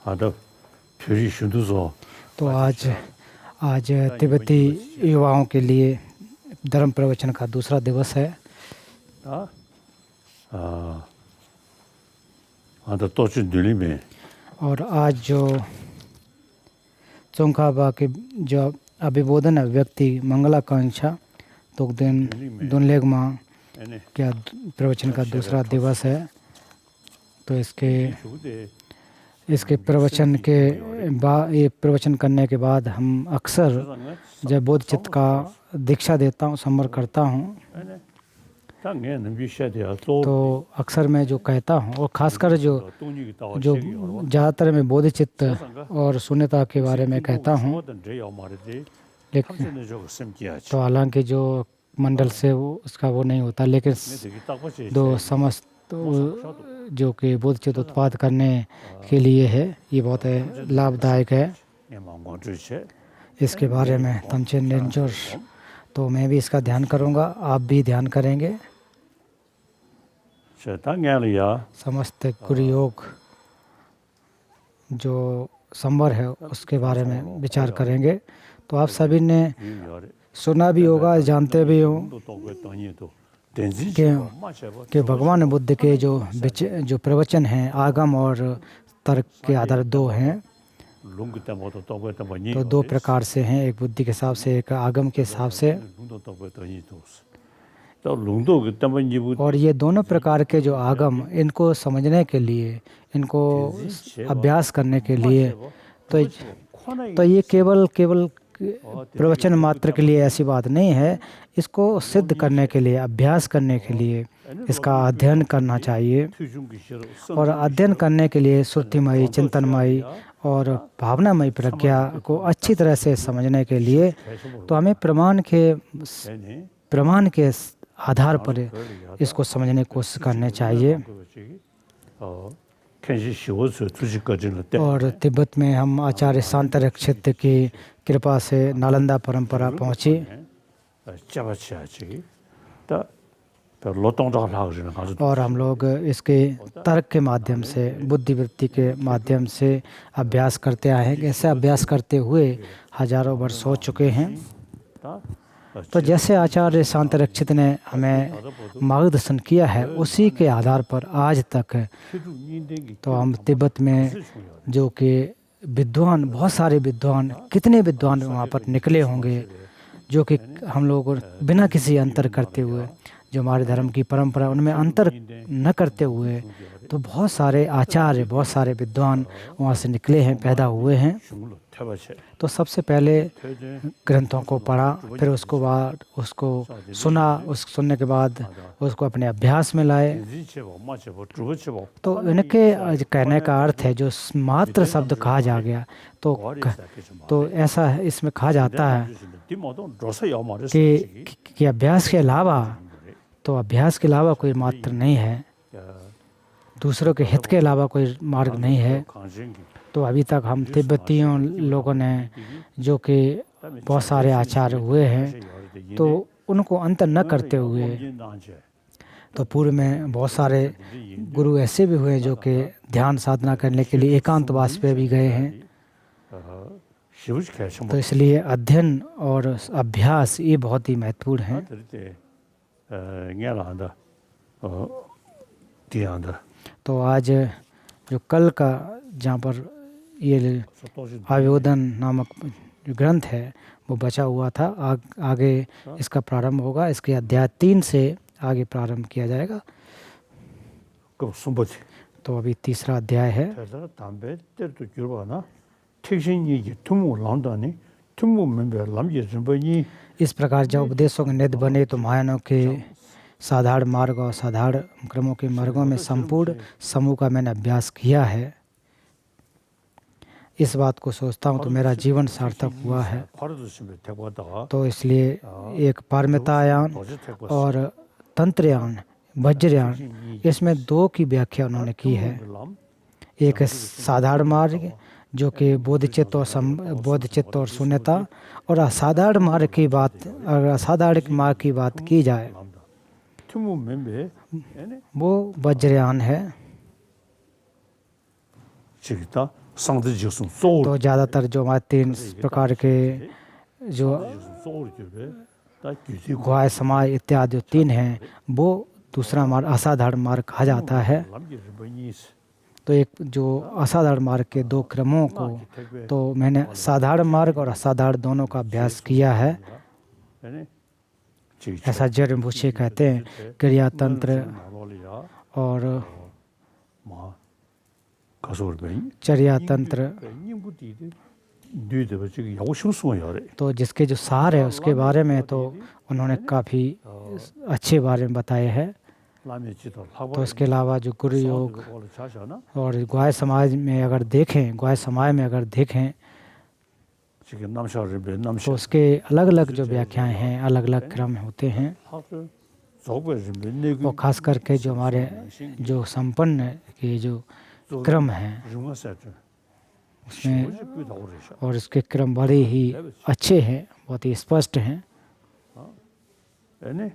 아더 표시 순두소 तो आज आज तिब्बती युवाओं के लिए धर्म प्रवचन का दूसरा दिवस है। 아 아더 또준 늘리면 और आज जो चोंखाबा के जो अभिबोधन है व्यक्ति मंगलाकांक्षा तो दिन दुनलेगमा एने क्या प्रवचन का दूसरा दिवस है। तो इसके प्रवचन के बाद ये प्रवचन करने के बाद हम अक्सर जब बोध चित्त का दीक्षा देता हूँ समर करता हूँ तो अक्सर मैं जो कहता हूँ और ख़ासकर जो ज़्यादातर मैं बोध चित्त और शून्यता के बारे में कहता हूँ। लेकिन तो हालांकि जो मंडल से वो उसका वो नहीं होता, लेकिन दो समस्त जो कि बोध चित्त उत्पाद करने के लिए है, ये बहुत लाभदायक है। इसके बारे में तमचे निरंजन तो मैं भी इसका ध्यान करूँगा, आप भी ध्यान करेंगे। समस्त गुरु योग जो संवर है उसके बारे में विचार करेंगे। तो आप सभी ने सुना भी होगा, जानते भी हो कि भगवान बुद्ध के जो प्रवचन हैं आगम और तर्क के आधार दो हैं। तो दो प्रकार से हैं, एक बुद्धि के हिसाब से, एक आगम के हिसाब से। और ये दोनों प्रकार के जो आगम, इनको समझने के लिए, इनको अभ्यास करने के लिए तो ये केवल प्रवचन मात्र के लिए ऐसी बात नहीं है। इसको सिद्ध करने के लिए, अभ्यास करने के लिए इसका अध्ययन करना चाहिए। और अध्ययन करने के लिए श्रुतिमयी, चिंतनमयी और भावनामयी प्रज्ञा को अच्छी तरह से समझने के लिए तो हमें प्रमाण के आधार पर इसको समझने की कोशिश करनी चाहिए। और तिब्बत में हम आचार्य शांतरक्षित की कृपा से नालंदा परंपरा पहुंची। और हम लोग इसके तर्क के माध्यम से, बुद्धिवृत्ति के माध्यम से अभ्यास करते आए हैं। ऐसे अभ्यास करते हुए हजारों वर्ष हो चुके हैं। तो जैसे आचार्य शांतरक्षित ने हमें मार्गदर्शन किया है, उसी के आधार पर आज तक तो हम तिब्बत में जो कि विद्वान, बहुत सारे विद्वान, कितने विद्वान वहाँ पर निकले होंगे जो कि हम लोग बिना किसी अंतर करते हुए, जो हमारे धर्म की परंपरा उनमें अंतर न करते हुए, तो बहुत सारे आचार्य, बहुत सारे विद्वान वहाँ से निकले हैं, पैदा हुए हैं। तो सबसे पहले ग्रंथों को पढ़ा, फिर उसको सुना, उस सुनने के बाद उसको अपने अभ्यास में लाए। तो इनके कहने का अर्थ है, जो मात्र शब्द कहा जा गया तो ऐसा इसमें कहा जाता है कि अभ्यास के अलावा, तो अभ्यास के अलावा कोई मात्र नहीं है, दूसरों के हित के अलावा कोई मार्ग नहीं है। तो अभी तक हम तिब्बतियों लोगों ने जो कि बहुत सारे आचार्य हुए हैं, तो उनको अंतर न करते हुए, तो पूर्व में बहुत सारे गुरु ऐसे भी हुए जो कि ध्यान साधना करने के लिए एकांतवास पे भी गए हैं। तो इसलिए अध्ययन और अभ्यास ये बहुत ही महत्वपूर्ण है। तो आज जो कल का, जहाँ पर ये आयोधन नामक जो ग्रंथ है वो बचा हुआ था, आगे इसका प्रारंभ होगा। इसके अध्याय 3 से आगे प्रारंभ किया जाएगा। तो अभी तीसरा अध्याय है। इस प्रकार जब उपदेशों के निध बने तो महायानों के साधारण मार्ग और साधारण क्रमों के मार्गों में संपूर्ण समूह का मैंने अभ्यास किया है। इस बात को सोचता हूँ तो मेरा जीवन सार्थक हुआ है। तो इसलिए एक पारमितायान और तंत्रयान, वज्रयान, इसमें दो की व्याख्या उन्होंने की है। एक साधारण मार्ग जो कि बोधचित्त और शून्यता, और असाधारण मार्ग की बात, अगर असाधारण मार्ग की बात की जाए वो वज्रयान है। 상대 지금 소울 तो ज़्यादातर जो हमारे 3 प्रकार के जो 소울 집에 다 규지 ग्वाय समाज इत्यादि जो 3 हैं वो दूसरा मार्ग असाधारण मार्ग कहा जाता है। 남게 बनी तो एक जो असाधारण मार्ग के 2 क्रमों को तो मैंने साधारण मार्ग और असाधारण दोनों का अभ्यास किया है। 아니 ऐसा जेरिम्बुशे कहते हैं क्रिया तंत्र और 뭐 가서 버니 चर्या तंत्र। 님부디 뉘데 지금 야고 심수어요. तो जिसके जो सार है उसके बारे में तो उन्होंने काफ़ी अच्छे बारे में बताए हैं। 라면 지도 तो इसके अलावा जो गुरु योग 올 자잖아. और ग्वाय समाज में अगर देखें, ग्वाय समाज में अगर देखें 지금 남샤를 배 तो 남샤 उसके अलग अलग जो व्याख्याएं हैं, अलग अलग क्रम होते हैं। 학을 저거를 내고 और ख़ास करके जो हमारे जो संपन्न के जो क्रम हैं 중화사죠. उसमें 뭐지 나오래셔. और इसके क्रम बड़े ही अच्छे हैं, बहुत ही स्पष्ट हैं। 아니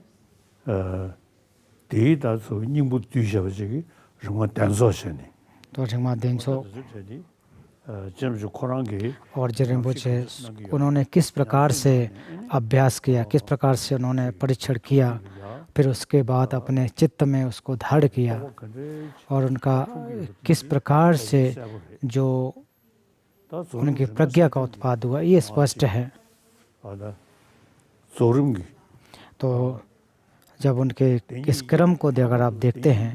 대다서 님부 뒤셔버지기 중화 단소셔니. तो झंगमा देंसो 저기 जेम्स कोरांगे और जेरिम्बुशे उन्होंने किस प्रकार से अभ्यास किया, किस प्रकार से उन्होंने परीक्षण किया, फिर उसके बाद अपने चित्त में उसको धारण किया और उनका किस प्रकार से जो उनकी प्रज्ञा का उत्पाद हुआ, ये स्पष्ट है। सोरमगी तो जब उनके इस क्रम को अगर आप देखते हैं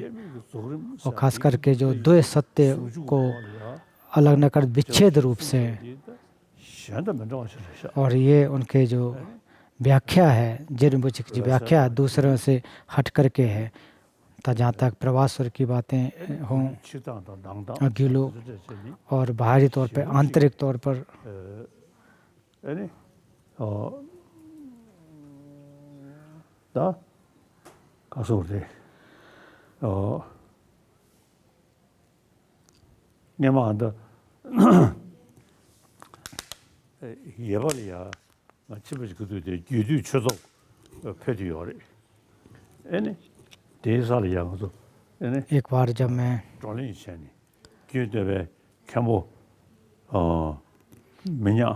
और ख़ास करके जो द्वैत सत्य को अलग न कर विच्छेद रूप से, और ये उनके जो व्याख्या है जेरिम्बुशे की जो व्याख्या दूसरों से हट करके है, जहाँ तक प्रवासवर की बातें हों अगिलो और बाहरी तौर पर आंतरिक तौर पर 가서 그래. 내마한다. 예발이야. 집에서 그도 유두 초도 패디요래. 에네. 대사를 양도. 에네. एक बार जब मैं 졸린 시간이. 기대에 캠보 미냐.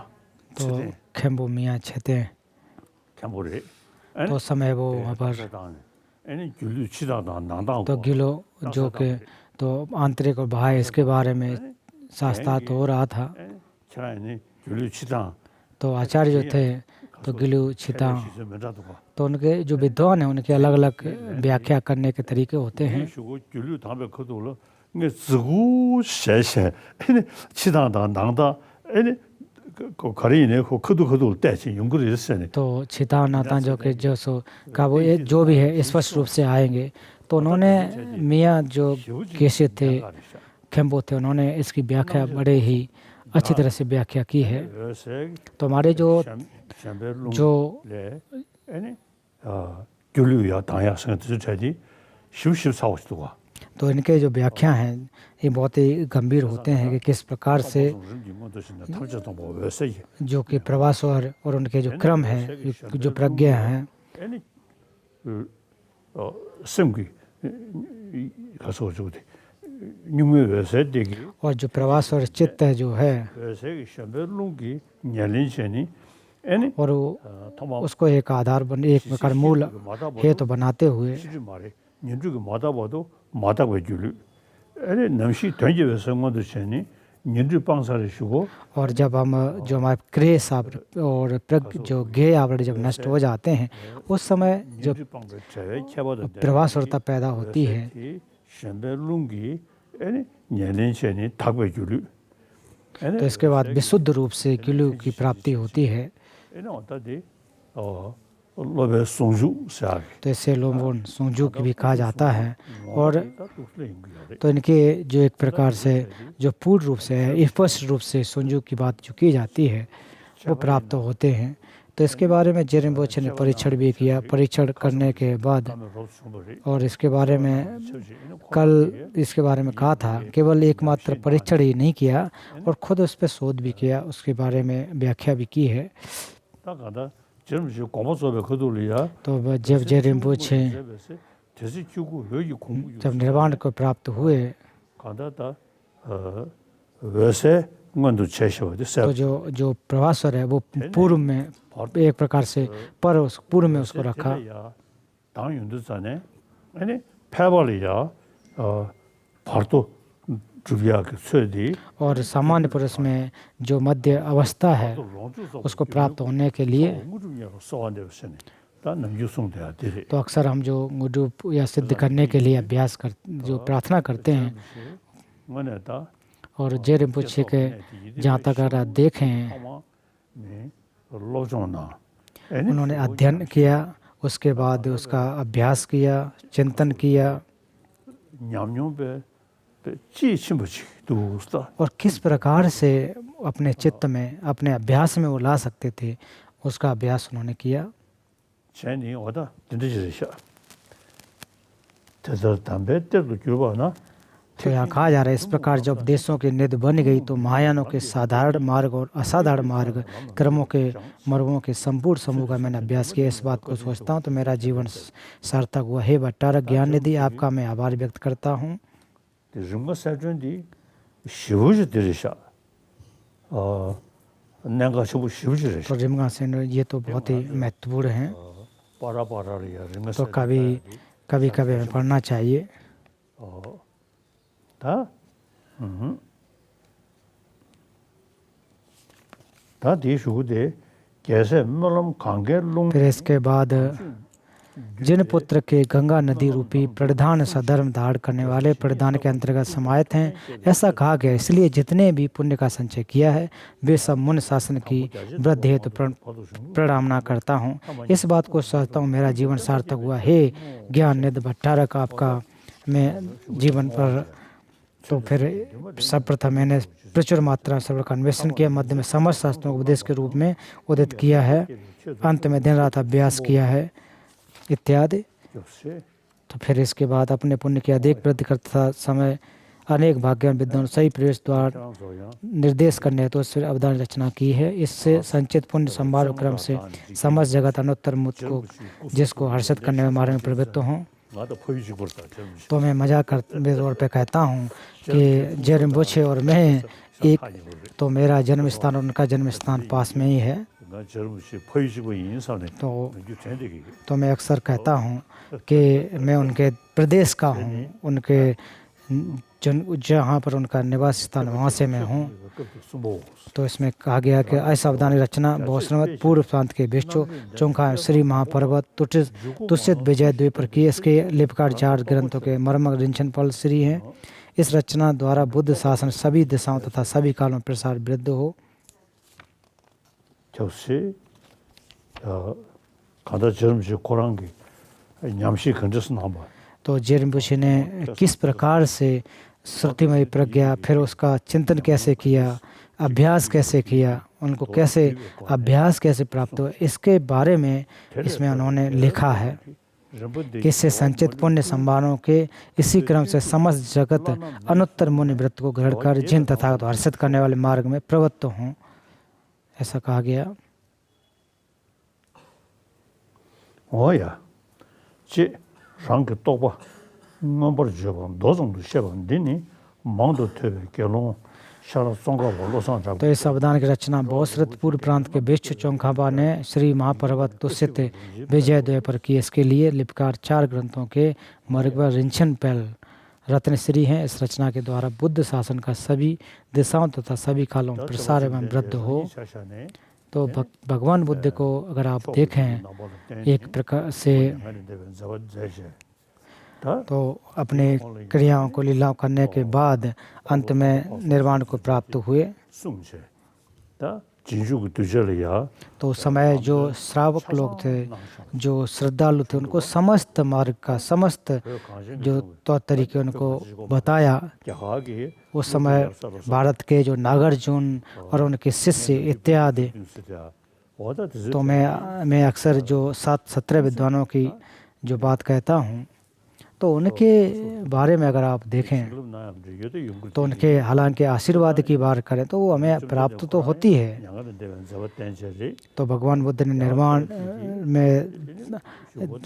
तो खेम्बो मियाँ छते 캠보래. तो उस समय वो वहाँ पर एने जुलू छिदादा नांदा तो गिलो जो कि तो आंतरिक और बाह्य इसके बारे में शास्त्रार्थ हो रहा था। 차라니 जुलू छिदा तो आचार्य जो थे तो गिलू छिता तो उनके जो विद्वान हैं उनके अलग अलग व्याख्या करने के तरीके होते हैं। जुलू 담에 거도로 이게 zgu 셰셰 에네 छिदा다 नांदा 에네 그 거리네 그 거도 때지 연구를 했어요. तो छिता नाता जो कि जो सो का वो ये जो भी है स्पष्ट रूप से आएंगे। तो उन्होंने मियाँ जो कैसे थे खेम्बो थे उन्होंने इसकी व्याख्या बड़े ही अच्छी तरह से व्याख्या की है। तो हमारे जो जुलू야 당야 생각들이 십십사오시도가 तो इनके जो व्याख्या हैं ये बहुत ही गंभीर होते हैं कि किस प्रकार से जो कि प्रवासवर और उनके जो क्रम है, जो प्रज्ञा हैं और जो प्रवासवर चित्त है जो है और वो उसको एक आधार बन एक प्रकार मूल हेतु बनाते हुए और जब हम जो हमारे क्रेस और जो गेय आवरण जब नष्ट हो जाते हैं उस समय जो प्रवासवरता पैदा होती है तो इसके बाद विशुद्ध रूप से गिलू की प्राप्ति होती है। तो इसे लोमोन सोंजू की भी कहा जाता है। और तो इनके जो एक प्रकार से जो पूर्ण रूप से है स्पष्ट रूप से सोंजू की बात जो की जाती है वो प्राप्त होते हैं। तो इसके बारे में जेरिम्बुशे ने परीक्षण भी किया। परीक्षण करने के बाद और इसके बारे में कल इसके बारे में कहा था केवल एकमात्र परीक्षण ही नहीं किया और खुद उस पर शोध भी किया, उसके बारे में व्याख्या भी की है। तो जब जेरिम्बुशे जब निर्वाण को प्राप्त हुए वैसे 응원도 제시하고 तो जो प्रभास्वर है वो पूर्व में एक प्रकार से पर उस पूर्व में उसको रखा। 당 윤두산에 아니 패벌이야 바로 주비야 그 söyledi और सामान्य पुरुष में जो मध्य अवस्था है उसको प्राप्त होने के लिए तो अक्सर हम जो गुरु या सिद्ध करने के लिए अभ्यास कर जो प्रार्थना करते हैं और जे रिम्पोछे के जहाँ तक अगर देखें उन्होंने अध्ययन किया उसके बाद उसका अभ्यास किया चिंतन किया और किस प्रकार से अपने चित्त में अपने अभ्यास में वो ला सकते थे उसका अभ्यास उन्होंने किया। तो यहाँ कहा जा रहा है इस प्रकार जब देशों की निधि बन गई तो महायानों के साधारण मार्ग और असाधारण मार्ग क्रमों के मर्मों के संपूर्ण समूह का मैंने अभ्यास किया। इस बात को सोचता हूँ तो मेरा जीवन सार्थक हुआ। हे भट्टारक ज्ञान निधि आपका मैं आभार व्यक्त करता हूँ। तो रिमगा सेन ये तो बहुत ही महत्वपूर्ण है तो कभी कभी हमें पढ़ना चाहिए। फिर इसके बाद जिन पुत्र के गंगा नदी रूपी प्रधान सधर्म धारण करने वाले प्रधान के अंतर्गत समाहित हैं ऐसा कहा गया। इसलिए जितने भी पुण्य का संचय किया है वे सब मुन शासन की वृद्धि हेतु प्रणामना करता हूँ। इस बात को सोचता हूँ मेरा जीवन सार्थक हुआ। हे ज्ञान निधि भट्टारक आपका मैं जीवन पर तो फिर सर्वप्रथम मैंने प्रचुर मात्रा में सर्व का अन्वेषण किया, मध्य में समस्त शास्त्रों को उपदेश के रूप में उदित किया है, अंत में दिन रात अभ्यास किया है इत्यादि। तो फिर इसके बाद अपने पुण्य की अधिक वृद्धि करता समय अनेक भाग्यवान विद्वान सही प्रवेश द्वार निर्देश करने तो उससे अवधान रचना की है। इससे संचित पुण्य संभार क्रम से समस्त जगत अनुत्तर मुझ को जिसको हर्षित करने में मार्ग में प्रवृत्त हूँ। तो मैं मजाक करते तौर पे कहता हूँ कि जे रिम्पोछे और मैं एक तो मेरा जन्म स्थान और उनका जन्म स्थान पास में ही है। तो मैं अक्सर कहता हूँ कि मैं उनके प्रदेश का हूँ, उनके जहाँ पर उनका निवास स्थान वहाँ से मैं हूँ। तो इसमें कहा गया कि असावधानी रचना बहुश्रमत पूर्व प्रांत के विश्व चौंका श्री महापर्वत तुषित विजय द्वीप पर की। इसके लिपकार 4 ग्रंथों के मर्म रिंचन फल श्री हैं। इस रचना द्वारा बुद्ध शासन सभी दिशाओं तथा सभी कालों में प्रसार वृद्ध हो। तो जे रिम्पोछे ने किस प्रकार से श्रुतिमयी प्रज्ञा फिर उसका चिंतन कैसे किया, अभ्यास कैसे किया, उनको कैसे अभ्यास कैसे प्राप्त हुआ, इसके बारे में इसमें उन्होंने लिखा है कि इससे संचित पुण्य संभारों के इसी क्रम से समस्त जगत अनुत्तर मुनि व्रत को ग्रहण कर जिन तथा हर्षित करने वाले मार्ग में प्रवृत्त हों, ऐसा कहा गया। तो इस अवधान की रचना बहुश्रुत पूर्व प्रांत के विश्व चौंखाबा ने श्री महापर्वत तुषित विजय द्वीप पर की। इसके लिए लिपकार 4 ग्रंथों के मर्ग रिंचन पैल रत्नश्री हैं। इस रचना के द्वारा बुद्ध शासन का सभी दिशाओं तथा सभी कालों में प्रसार एवं वृद्धि हो। तो भगवान बुद्ध को अगर आप देखें एक प्रकार से तो अपने क्रियाओं को लीलाओं करने के बाद अंत में निर्वाण को प्राप्त हुए। तो उस समय जो श्रावक लोग थे, जो श्रद्धालु थे, उनको समस्त मार्ग का समस्त जो तौर तरीके उनको बताया। उस समय भारत के जो नागार्जुन और उनके शिष्य इत्यादि। तो मैं अक्सर जो 17 विद्वानों की जो बात कहता हूँ तो उनके बारे में अगर आप देखें तो उनके हालांकि आशीर्वाद की बात करें तो वो हमें प्राप्त तो होती है। तो भगवान बुद्ध ने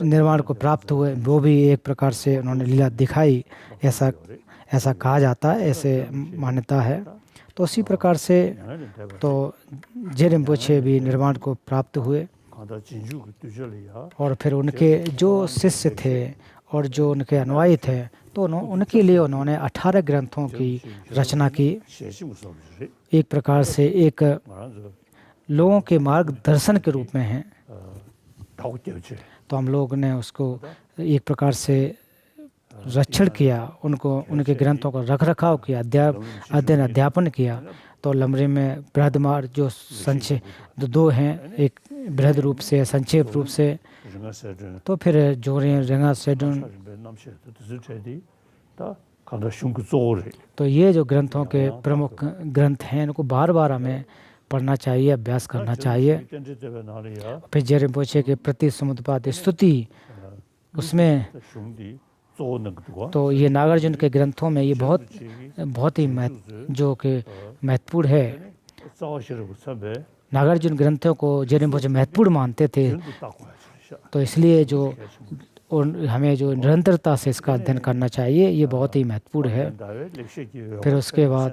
निर्वाण को प्राप्त हुए, वो भी एक प्रकार से उन्होंने लीला दिखाई, ऐसा कहा जाता है, ऐसे मान्यता है। तो उसी प्रकार से तो जेरिम्पोछे भी निर्वाण को प्राप्त हुए 가다 진주 그 두절이야. और फिर उनके जो शिष्य थे और जो उनके अनुयायी थे तो उनके लिए उन्होंने 18 ग्रंथों की रचना की। शे시 무슨 소리? एक प्रकार से एक 말하는 लोगों के मार्गदर्शन के रूप में है। 다국대지. तो हम लोग ने उसको एक प्रकार से रक्षण किया, उनको उनके ग्रंथों का रख रखाव किया, अध्ययन अध्यापन किया। तो लमरी में बृहदमार जो संक्षेप दो हैं, एक बृहद रूप से संक्षेप रूप से, 중간세든 तो फिर जोरे रेंगा सेडुन। 남셰도 뜻을제디 다 가다 슝그 조리. तो ये जो ग्रंथों के प्रमुख ग्रंथ हैं इनको बार बार हमें पढ़ना चाहिए, अभ्यास करना चाहिए। 텐제대가 나리야. फिर जेरिम्पोछे के प्रति समुद्पाद स्तुति, उसमें 슝디 조는 것도 तो ये नागार्जुन के ग्रंथों में ये बहुत ही जो कि महत्वपूर्ण है। 싸우시라고 선배. नागार्जुन ग्रंथों को जेरिम्पोछे महत्वपूर्ण मानते थे, 전부 닦고 하시죠. तो इसलिए जो हमें जो निरंतरता से इसका अध्ययन करना चाहिए, ये बहुत ही महत्वपूर्ण है। फिर उसके बाद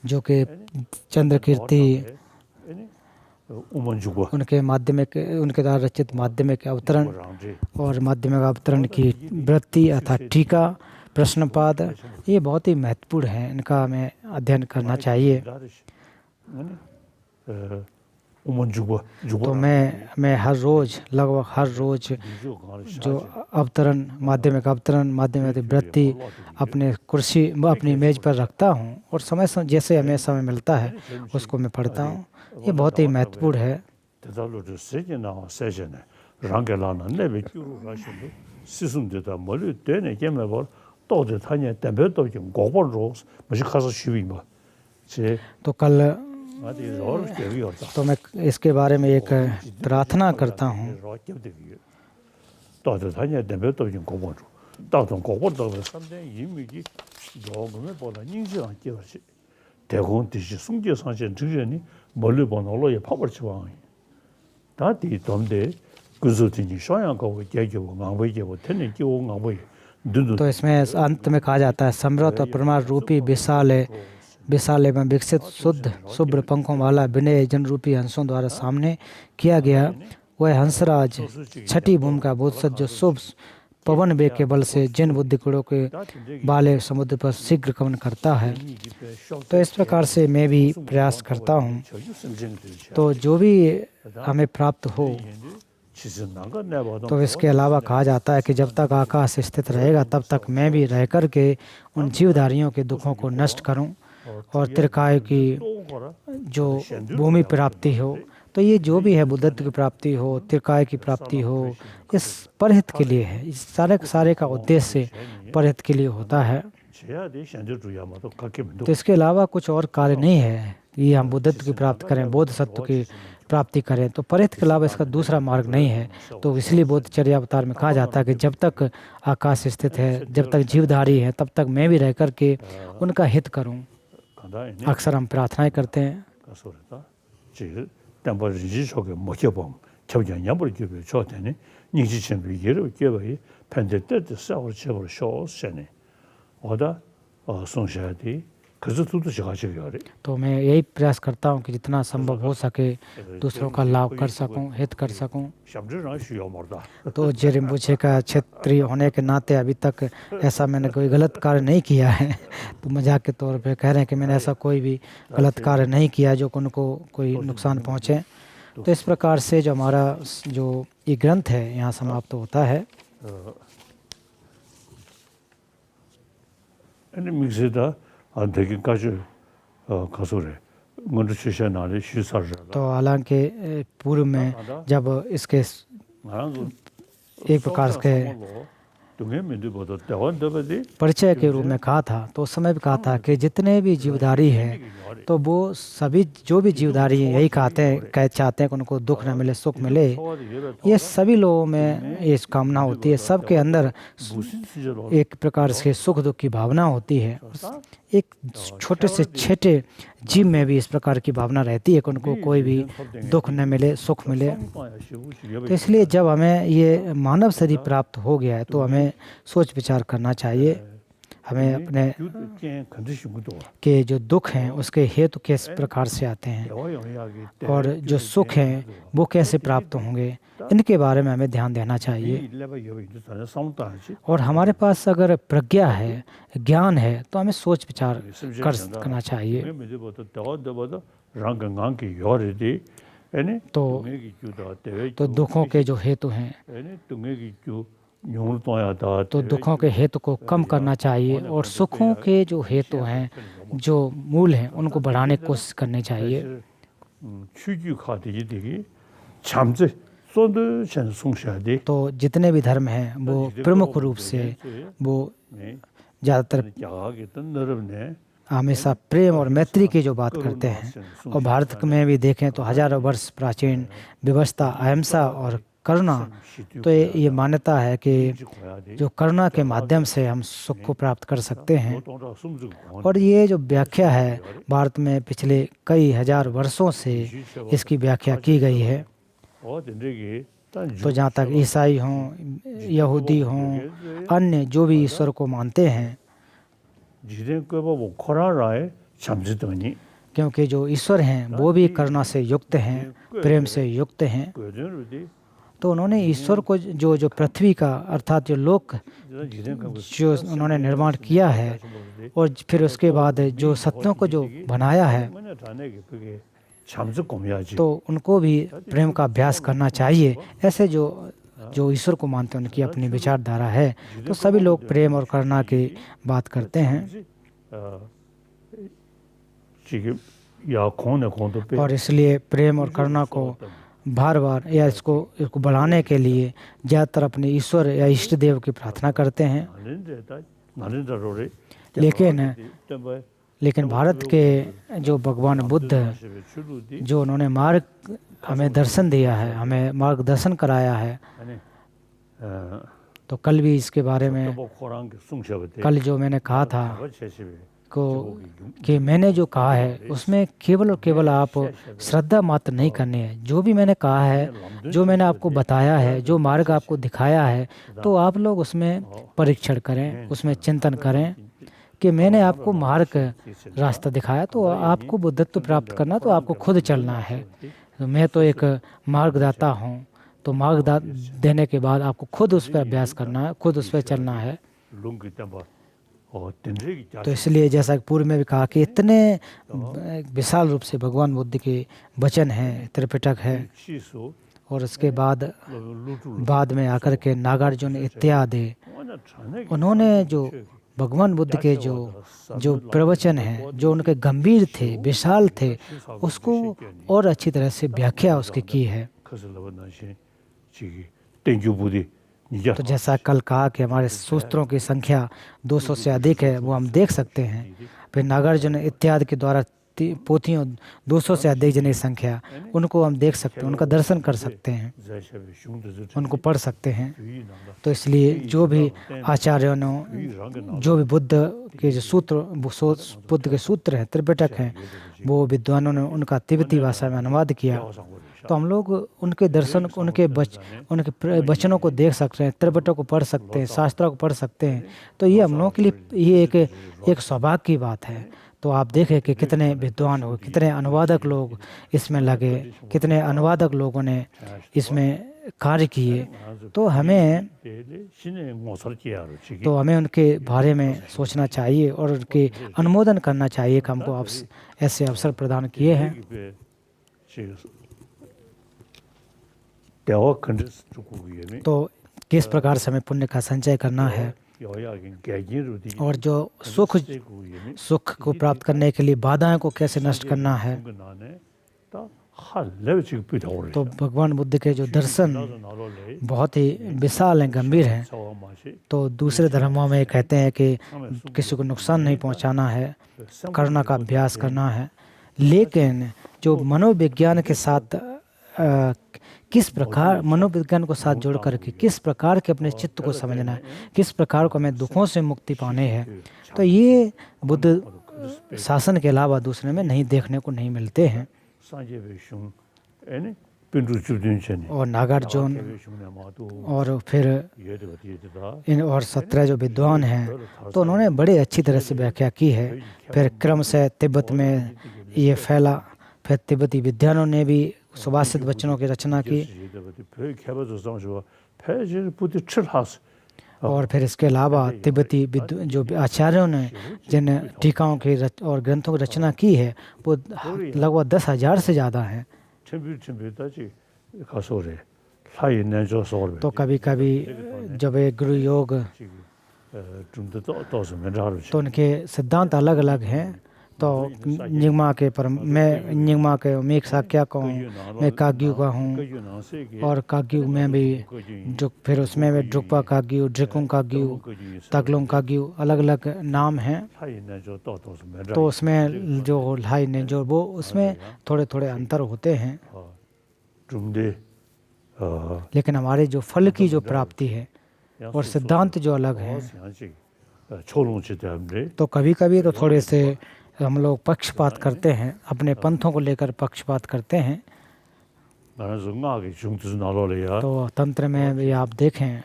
जो कि चंद्र कीर्ति उनके माध्यमिक, उनके द्वारा रचित माध्यमिक अवतरण और माध्यमिक अवतरण की वृत्ति अर्थात टीका, प्रश्नपाद, ये बहुत ही महत्वपूर्ण है, इनका हमें अध्ययन करना चाहिए। तो मैं हर रोज़, लगभग हर रोज़ जो अवतरण, माध्यमिक वृत्ति अपने कुर्सी, अपनी मेज़ पर रखता हूँ और समय जैसे हमें समय मिलता है उसको मैं पढ़ता हूँ। ये बहुत ही महत्वपूर्ण है। तो कल तो मैं इसके बारे में एक प्रार्थना करता हूँ। तो इसमें अंत में कहा जाता है, समृद्ध और परमार रूपी विशाल एवं विकसित शुद्ध शुभ्र पंखों वाला विनय जन रूपी हंसों द्वारा सामने किया गया वह हंसराज छठी भूमिका बोधसत जो शुभ पवन वेग के बल से जिन बुद्धिकुड़ों के बाले समुद्र पर शीघ्र गमन करता है। तो इस प्रकार से मैं भी प्रयास करता हूँ। तो जो भी हमें प्राप्त हो, तो इसके अलावा कहा जाता है कि जब तक आकाश स्थित रहेगा तब तक मैं भी रह कर के उन जीवधारियों के दुखों को नष्ट करूं और त्रिकाय की जो भूमि प्राप्ति हो, तो ये जो भी है बुद्धत्व की प्राप्ति हो, त्रिकाय की प्राप्ति हो, इस परहित के लिए है। इस सारे का उद्देश्य परहित के लिए होता है। तो इसके अलावा कुछ और कार्य नहीं है कि हम बुद्धत्व की प्राप्ति करें, बोध सत्व की प्राप्ति करें। तो परहित के अलावा इसका दूसरा मार्ग नहीं है। तो इसलिए बोधचर्या अवतार में कहा जाता है कि जब तक आकाश स्थित है, जब तक जीवधारी है, तब तक मैं भी रह कर के उनका हित करूं। अक्सर हम प्रार्थनाएं करते हैं। तो मैं यही प्रयास करता हूँ कि जितना संभव हो सके दूसरों का लाभ कर सकूं, हित कर सकूं। तो जेरिम्पोछे का क्षेत्रीय होने के नाते अभी तक ऐसा मैंने कोई गलत कार्य नहीं किया है। तो मजाक के तौर पे कह रहे हैं कि मैंने ऐसा कोई भी गलत कार्य नहीं किया जो उनको कोई नुकसान पहुँचे। तो इस प्रकार से जो हमारा जो ये ग्रंथ है यहाँ समाप्त होता है। तो हालांकि पूर्व में जब इसके एक प्रकार के परिचय के रूप में कहा था, तो उस समय भी कहा था कि जितने भी जीवधारी हैं, तो वो सभी जो भी जीवधारी हैं यही चाहते हैं कि उनको दुख न मिले, सुख मिले। ये सभी लोगों में ये कामना होती है। सबके अंदर एक प्रकार से सुख दुख की भावना होती है। एक छोटे से छोटे जीव में भी इस प्रकार की भावना रहती है कि उनको कोई भी दुख न मिले, सुख मिले। तो इसलिए जब हमें ये मानव शरीर प्राप्त हो गया है तो हमें सोच विचार करना चाहिए। हमें अपने के जो दुख हैं उसके हेतु किस प्रकार से आते हैं और जो सुख हैं वो कैसे प्राप्त होंगे, इनके बारे में हमें ध्यान देना चाहिए। और हमारे पास अगर प्रज्ञा है, ज्ञान है, तो हमें सोच विचार करना चाहिए। तो दुखों के जो हेतु हैं, तो दुखों के हेतु को कम करना चाहिए और सुखों के जो हेतु हैं, जो मूल हैं, उनको बढ़ाने की कोशिश करनी चाहिए। तो जितने भी धर्म हैं वो प्रमुख रूप से वो ज़्यादातर हमेशा प्रेम और मैत्री की जो बात करते हैं। और भारत में भी देखें तो हजारों वर्ष प्राचीन व्यवस्था अहिंसा और करुणा, तो ये मान्यता है कि जो करुणा के माध्यम से हम सुख को प्राप्त कर सकते हैं। और ये जो व्याख्या है भारत में पिछले कई हजार वर्षों से इसकी व्याख्या की गई है। तो जहाँ तक ईसाई हों, यहूदी हों, अन्य जो भी ईश्वर को मानते हैं, क्योंकि जो ईश्वर हैं वो भी करुणा से युक्त हैं, प्रेम से युक्त हैं। तो उन्होंने ईश्वर को जो पृथ्वी का अर्थात जो लोक जो उन्होंने निर्माण किया है और फिर उसके बाद जो सत्यों को जो बनाया है, तो उनको भी प्रेम का अभ्यास करना चाहिए। ऐसे जो ईश्वर को मानते हैं उनकी अपनी विचारधारा है। तो सभी लोग प्रेम और करुणा की बात करते हैं और इसलिए प्रेम और करुणा को बार बार या इसको बढ़ाने के लिए ज़्यादातर अपने ईश्वर या इष्ट देव की प्रार्थना करते हैं। लेकिन भारत के जो भगवान बुद्ध, जो उन्होंने मार्ग हमें दर्शन दिया है, हमें मार्गदर्शन कराया है, तो कल भी इसके बारे में कल जो मैंने कहा था कि मैंने जो कहा है उसमें केवल और केवल आप श्रद्धा मात्र नहीं करनी है। जो भी मैंने कहा है, जो मैंने आपको बताया है, जो मार्ग आपको दिखाया है, तो आप लोग उसमें परीक्षण करें, उसमें चिंतन करें कि मैंने आपको मार्ग रास्ता दिखाया, तो आपको बुद्धत्व प्राप्त करना तो आपको खुद चलना है। तो मैं तो एक मार्गदाता हूँ, तो मार्ग देने के बाद आपको खुद उस पर अभ्यास करना है, खुद उस पर चलना है। तो इसलिए जैसा कि पूर्व में भी कहा कि इतने विशाल रूप से भगवान बुद्ध के वचन हैं, त्रिपिटक है, और उसके बाद में आकर के नागार्जुन इत्यादि, उन्होंने जो भगवान बुद्ध के जो प्रवचन हैं, जो उनके गंभीर थे, विशाल थे, उसको और अच्छी तरह से व्याख्या उसकी की है। तो जैसा कल कहा कि हमारे सूत्रों की संख्या 200 से अधिक है, वो हम देख सकते हैं। फिर नागार्जुन इत्यादि के द्वारा पोथियों 200 से अधिक जनी संख्या, उनको हम देख सकते हैं, उनका दर्शन कर सकते हैं, उनको पढ़ सकते हैं। तो इसलिए जो भी आचार्यों ने जो भी बुद्ध के जो बुद्ध के सूत्र हैं, त्रिपिटक हैं, वो विद्वानों ने उनका तिब्बती भाषा में अनुवाद किया। तो हम लोग उनके दर्शन, उनके वचनों को देख सकते हैं, त्रिपिटक को पढ़ सकते हैं, शास्त्रों को पढ़ सकते हैं। तो ये हम लोगों के लिए ये एक सौभाग्य की बात है। तो आप देखें कि कितने विद्वान हो, कितने अनुवादक लोग इसमें लगे, कितने अनुवादक लोगों ने इसमें कार्य किए। तो हमें उनके बारे में सोचना चाहिए और उनके अनुमोदन करना चाहिए कि हमको ऐसे अवसर प्रदान किए हैं। तो किस प्रकार से हमें पुण्य का संचय करना है और जो सुख को प्राप्त करने के लिए बाधाओं को कैसे नष्ट करना है। तो भगवान बुद्ध के जो दर्शन बहुत ही विशाल हैं, गंभीर हैं। तो दूसरे धर्मों में कहते हैं कि किसी को नुकसान नहीं पहुंचाना है, करुणा का अभ्यास करना है। लेकिन जो मनोविज्ञान के साथ किस प्रकार मनोविज्ञान को साथ जोड़ करके किस प्रकार के अपने चित्त को समझना है, किस प्रकार को हमें दुखों से मुक्ति पाने है, तो ये बुद्ध शासन के अलावा दूसरे में नहीं देखने को नहीं मिलते हैं। 빈루 주든체니 और नागार्जुन केवेशुने मातु और फिर 예르버티다 इन और 17 जो विद्वान हैं तो उन्होंने बड़ी अच्छी तरह से व्याख्या की है। फिर क्रम से तिब्बत में ये फैला, फिर तिब्बती विद्वानों ने भी सुभाषित वचनों की रचना की और फिर इसके अलावा तिब्बती जो आचार्यों ने जिन टीकाओं की और ग्रंथों की रचना की है वो लगभग 10,000 से ज़्यादा हैं। तो कभी कभी जब एक गुरु योग तो उनके सिद्धांत अलग अलग हैं। तो निगमा के पर मैं निगमा के मैं साक्या का हूँ, मैं काग्यू का हूँ और काग्यू में भी जो फिर उसमें भी ड्रुकपा काग्यू, ड्रिकुंग काग्यू, तगलुंग काग्यू अलग अलग नाम हैं। तो उसमें जो लाई ने जो वो उसमें थोड़े थोड़े अंतर होते हैं, लेकिन हमारे जो फल की जो प्राप्ति है और सिद्धांत जो अलग हैं। तो कभी कभी तो थोड़े से हम लोग पक्षपात करते हैं, अपने पंथों को लेकर पक्षपात करते हैं। तो तंत्र में भी आप देखें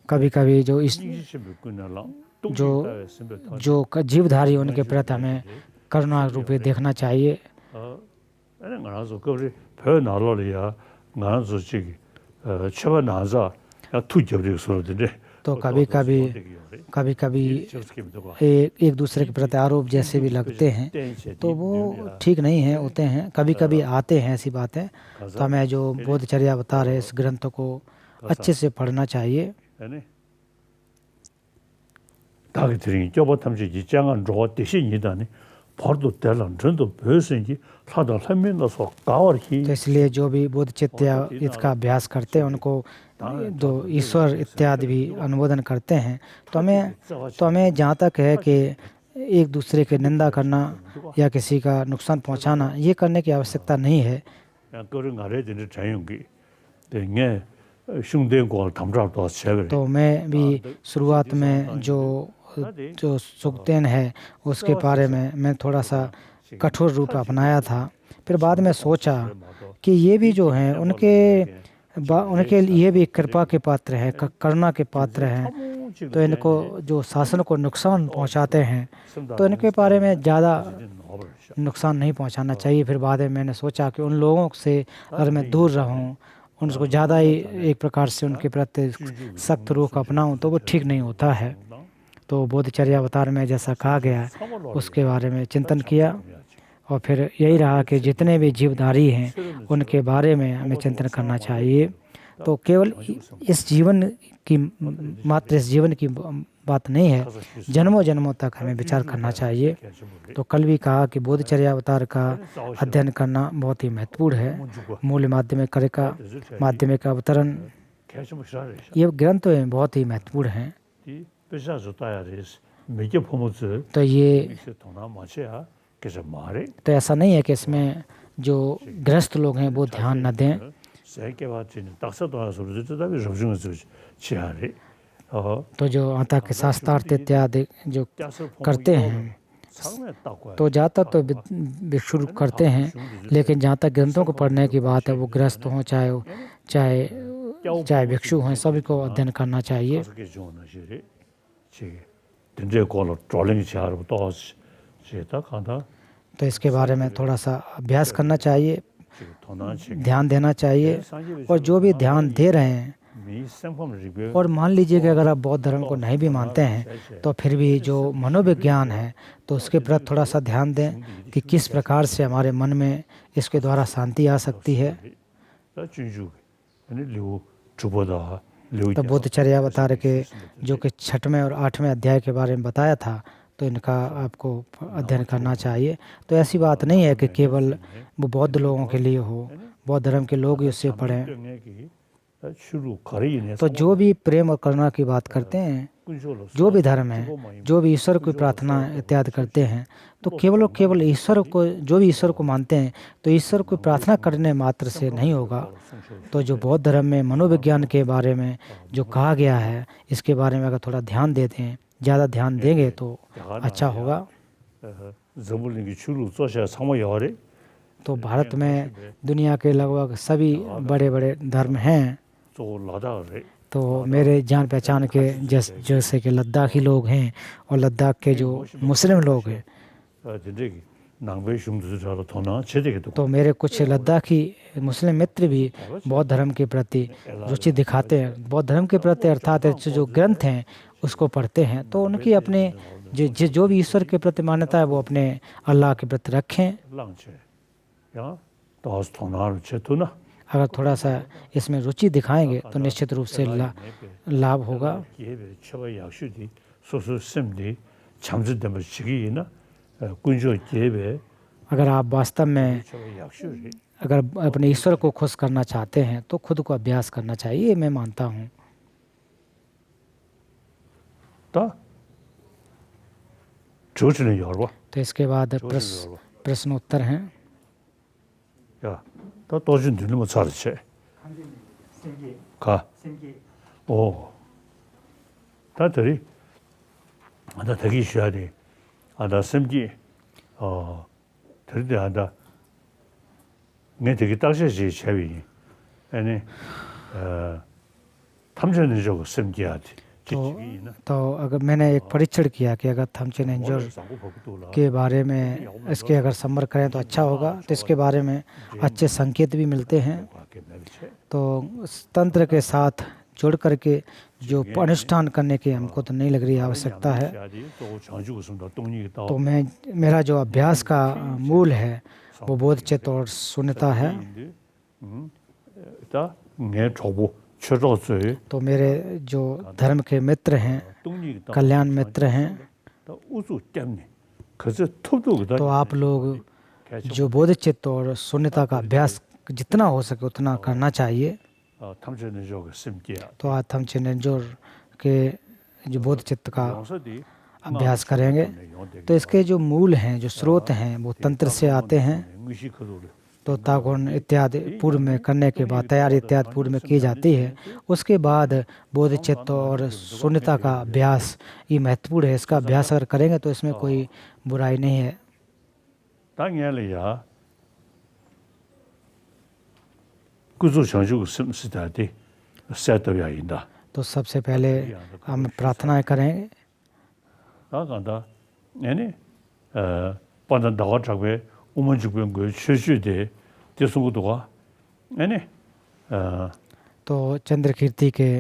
कभी कभी जो इस जो जीवधारी उनके प्रति हमें करुणा रूपे देखना चाहिए। तो कभी कभी एक दूसरे के प्रति आरोप जैसे भी लगते हैं तो वो ठीक नहीं है होते हैं, कभी कभी आते हैं ऐसी बातें। तो हमें जो बोधचर्या बता रहे इस ग्रंथ को अच्छे से पढ़ना चाहिए। तो इसलिए जो भी बोधचित्या इसका अभ्यास करते हैं उनको जो ईश्वर इत्यादि भी अनुमोदन करते हैं। तो हमें जहाँ तक है कि एक दूसरे की निंदा करना या किसी का नुकसान पहुँचाना ये करने की आवश्यकता नहीं है। तो मैं भी शुरुआत में जो सुक्तेन है उसके बारे में मैं थोड़ा सा कठोर रूप अपनाया था। फिर बाद में सोचा कि ये भी जो हैं उनके लिए भी कृपा के पात्र हैं, करुणा के पात्र हैं। तो इनको जो शासन को नुकसान पहुंचाते हैं तो इनके बारे में ज़्यादा नुकसान नहीं पहुंचाना चाहिए। फिर बाद में मैंने सोचा कि उन लोगों से अगर मैं दूर रहूं, उनको ज़्यादा ही एक प्रकार से उनके प्रति सख्त रुख अपनाऊं तो वो ठीक नहीं होता है। तो बोधचर्या अवतार में जैसा कहा गया उसके बारे में चिंतन किया और फिर यही रहा कि जितने भी जीवधारी हैं उनके बारे में हमें चिंतन करना चाहिए। तो केवल इस जीवन की बात नहीं है, जन्मों जन्मों तक हमें विचार करना चाहिए। तो कल भी कहा कि बोधचर्या अवतार का अध्ययन करना बहुत ही महत्वपूर्ण है। मूल माध्यमिक अवतरण ये ग्रंथ बहुत ही महत्वपूर्ण हैं। तो ये तो ऐसा नहीं है कि इसमें जो गृहस्थ लोग हैं वो ध्यान न दें। तो जो आता के शास्त्रार्थ इत्यादि जो करते हैं तो ज़्यादातर तो भिक्षु करते हैं, लेकिन जहाँ तक ग्रंथों को पढ़ने की बात है वो गृहस्थ हों चाहे भिक्षु हों, सभी को अध्ययन करना चाहिए। तो इसके बारे में थोड़ा सा अभ्यास करना चाहिए, ध्यान देना चाहिए। और जो भी ध्यान दे रहे हैं और मान लीजिए कि अगर आप बौद्ध धर्म को नहीं भी मानते हैं तो फिर भी जो मनोविज्ञान है तो उसके प्रति थोड़ा सा ध्यान दें कि किस प्रकार से हमारे मन में इसके द्वारा शांति आ सकती है। तो बोधचर्या अवतार के जो कि 6वें और 8वें अध्याय के बारे में बताया था तो इनका आपको अध्ययन करना चाहिए। तो ऐसी बात नहीं है कि केवल वो बौद्ध लोगों के लिए हो, बौद्ध धर्म के लोग ही उससे पढ़ें। तो जो भी प्रेम और करुणा की बात करते हैं, जो भी धर्म है, जो भी ईश्वर की प्रार्थना इत्यादि करते हैं, तो केवल और केवल ईश्वर को, जो भी ईश्वर को मानते हैं तो ईश्वर को प्रार्थना करने मात्र से नहीं होगा। तो जो बौद्ध धर्म में मनोविज्ञान के बारे में जो कहा गया है इसके बारे में अगर थोड़ा ध्यान देते हैं, ज़्यादा ध्यान देंगे तो अच्छा होगा। जमुलिंग चुलू जोशा सामो यारे तो भारत में दुनिया के लगभग सभी बड़े बड़े धर्म हैं। तो लादा रे तो मेरे जान पहचान के जैसे कि लद्दाखी लोग हैं और लद्दाख के जो मुस्लिम लोग हैं, जिंदगी नांगबे शुमदु जालो थोना छेदे के तो मेरे कुछ लद्दाखी मुस्लिम मित्र भी बौद्ध धर्म के प्रति रुचि दिखाते हैं। बौद्ध धर्म के प्रति अर्थात जो ग्रंथ हैं उसको पढ़ते हैं। तो उनकी अपने जो भी ईश्वर के प्रति मान्यता है वो अपने अल्लाह के प्रति रखें। लांचे या तो हस थोना छेतु ना अगर थोड़ा सा इसमें रुचि दिखाएंगे तो निश्चित रूप से लाभ होगा। ये छवा याशुदी सोसो सिमदी छमज दम छिगी ना कुंजो जेबे अगर आप वास्तव में छवा याशुदी अगर अपने ईश्वर को खुश करना चाहते हैं तो खुद को अभ्यास करना चाहिए, मैं मानता हूँ। ता जोचने यारवा तो इसके बाद प्रश्न उत्तर हैं। या ता 도준 되는 뭐 잘ছে 가 오 다들이 나 되기 쉬어야 돼. 나 심기 들대 한다. 내 되게 딱새지 채비. 아니 탐전을 저거 심기야 돼. तो अगर मैंने एक परीक्षण किया कि अगर थमचेन एंजर के बारे में इसके अगर समर करें तो अच्छा होगा, तो इसके बारे में अच्छे संकेत भी मिलते हैं। तो तंत्र के साथ जोड़ करके जो अनुष्ठान करने की हमको तो नहीं लग रही आवश्यकता है। तो मेरा जो अभ्यास का मूल है वो बोध चित्त और शून्यता है। तो मेरे जो धर्म के मित्र हैं, कल्याण मित्र हैं, तो आप लोग जो बोध चित्त और शून्यता का अभ्यास जितना हो सके उतना करना चाहिए। तो आज थमचेन एंजर के जो बोध चित्त का अभ्यास करेंगे। तो इसके जो मूल हैं, जो स्रोत हैं, वो तंत्र से आते हैं। तो तागुण इत्यादि पूर्व में करने के बाद, तैयारी इत्यादि पूर्व में की जाती है। उसके बाद बोध चित्त और शून्यता का अभ्यास ये महत्वपूर्ण है। इसका अभ्यास अगर करेंगे तो इसमें कोई बुराई नहीं है। तो सबसे पहले हम प्रार्थना करेंगे। तो चंद्र कीर्ति के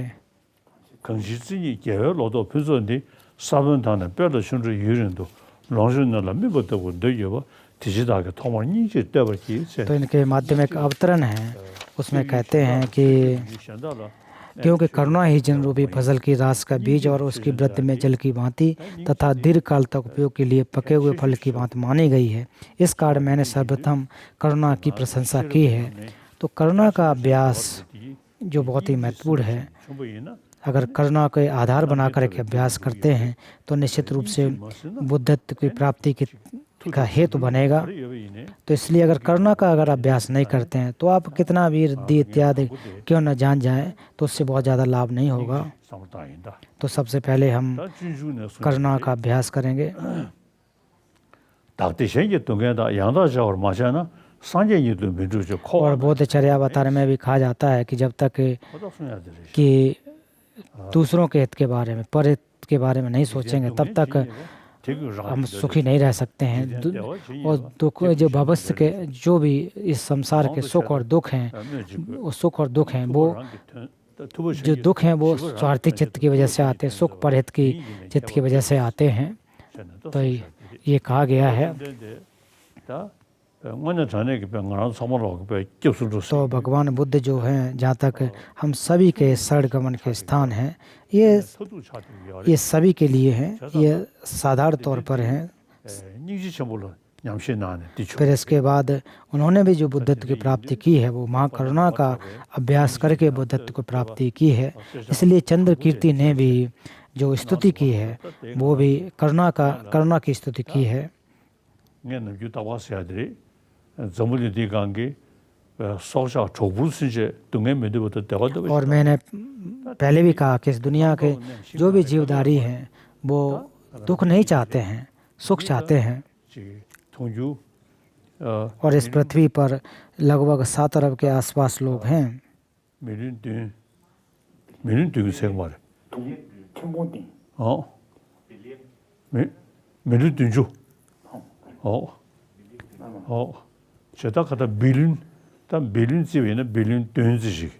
तो इनके माध्यमिक अवतरण है, उसमें कहते हैं कि क्योंकि करुणा ही जन रूपी फसल की रास का बीज और उसकी वृद्धि में जल की भांति तथा दीर्घ काल तक उपयोग के लिए पके हुए फल की भांति मानी गई है। इस कारण मैंने सर्वप्रथम करुणा की प्रशंसा की है। तो करुणा का अभ्यास जो बहुत ही महत्वपूर्ण है, अगर करुणा के आधार बनाकर के अभ्यास करते हैं तो निश्चित रूप से बुद्धत्व की प्राप्ति का हेतु बनेगा। तो इसलिए अगर करुणा का अगर अभ्यास नहीं करते हैं तो आप कितना भी रिद्धि इत्यादि क्यों न जान जाएं तो उससे बहुत ज़्यादा लाभ नहीं होगा। तो सबसे पहले हम करुणा का अभ्यास करेंगे। और बोधचर्या अवतार में भी कहा जाता है कि जब तक कि दूसरों के हित के बारे में, पर हित के बारे में नहीं सोचेंगे तब तक हम सुखी नहीं रह सकते हैं। और दुख जो भविष्य के जो भी इस संसार के सुख और दुख हैं, वो सुख और दुख हैं, वो जो दुख हैं वो स्वार्थी चित्त की वजह से आते हैं, सुख परहित की चित्त की वजह से आते हैं। तो ये कहा गया है। तो भगवान बुद्ध जो हैं, जहाँ तक हम सभी के शरणगमन के स्थान हैं, ये सभी के लिए हैं, ये साधारण तौर पर हैं। फिर इसके बाद उन्होंने भी जो बुद्धत्व की प्राप्ति की है वो महाकरुणा का अभ्यास करके बुद्धत्व की प्राप्ति की है। इसलिए चंद्र कीर्ति ने भी जो स्तुति की है वो भी करुणा की स्तुति की है। और मैंने पहले भी कहा कि इस दुनिया के जो भी जीवधारी हैं वो दुख नहीं चाहते हैं, सुख चाहते हैं। 지 통주 और इस पृथ्वी पर लगभग 7 अरब के आसपास लोग हैं। मिलियन 그 생활 천본딩 मिलियन 주 제가 가다 빌린 단 빌린 집에는 빌린 된지식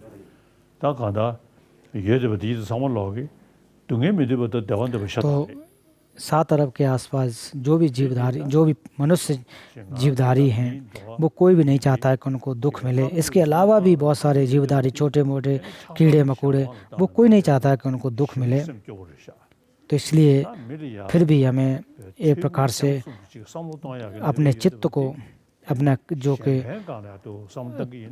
다 가다 예제부터 이제 상월로기 등에 미드부터 대원도 तो 버셨다 7 अरब के आसपास जो भी मनुष्य जीवधारी हैं, वो कोई भी नहीं चाहता है कि उनको दुख मिले। इसके अलावा भी बहुत सारे जीवधारी, छोटे मोटे कीड़े मकोड़े, वो कोई नहीं चाहता है कि उनको दुख मिले। तो इसलिए फिर भी हमें एक प्रकार से अपने चित्त को, अपना जो कि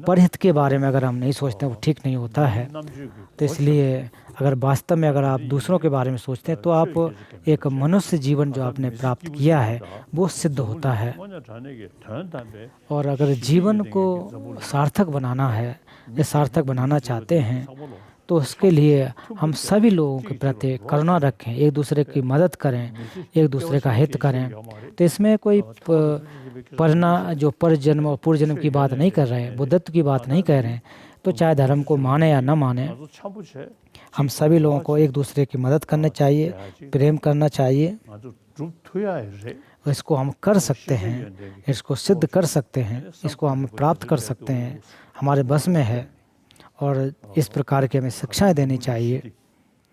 परहित के बारे में अगर हम नहीं सोचते वो ठीक नहीं होता है। तो इसलिए अगर वास्तव में अगर आप दूसरों के बारे में सोचते हैं तो आप एक मनुष्य जीवन जो आपने प्राप्त किया है वो सिद्ध होता है। और अगर जीवन को सार्थक बनाना है या सार्थक बनाना चाहते हैं तो उसके लिए हम सभी लोगों के प्रति करुणा रखें, एक दूसरे की मदद करें, एक दूसरे का हित करें। तो इसमें कोई जो परजन्म और पूर्वजन्म की बात नहीं कर रहे हैं, बुद्धत्व की बात नहीं कह रहे हैं। तो चाहे धर्म को माने या न माने, हम सभी लोगों को एक दूसरे की मदद करना चाहिए, प्रेम करना चाहिए। इसको हम कर सकते हैं, इसको सिद्ध कर सकते हैं, इसको हम प्राप्त कर सकते हैं, हमारे बस में है। और इस प्रकार की हमें शिक्षाएं देनी चाहिए।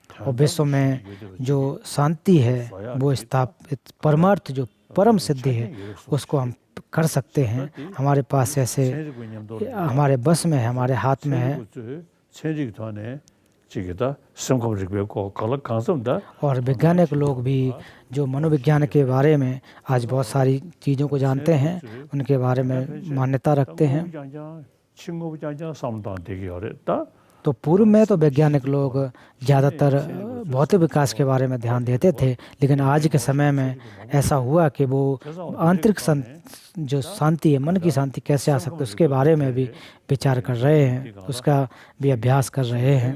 और विश्व में जो शांति है वो स्थापित, परमार्थ जो परम सिद्धि है उसको हम कर सकते हैं। हमारे पास ऐसे हमारे बस में है, हमारे हाथ में है। और वैज्ञानिक लोग भी जो मनोविज्ञान के बारे में आज बहुत सारी चीज़ों को जानते हैं, उनके बारे में मान्यता रखते हैं। तो पूर्व में तो वैज्ञानिक लोग ज़्यादातर भौतिक विकास के बारे में ध्यान देते थे, लेकिन आज के समय में ऐसा हुआ कि वो आंतरिक जो शांति है, मन की शांति कैसे आ सकती है उसके बारे में भी विचार कर रहे हैं, उसका भी अभ्यास कर रहे हैं।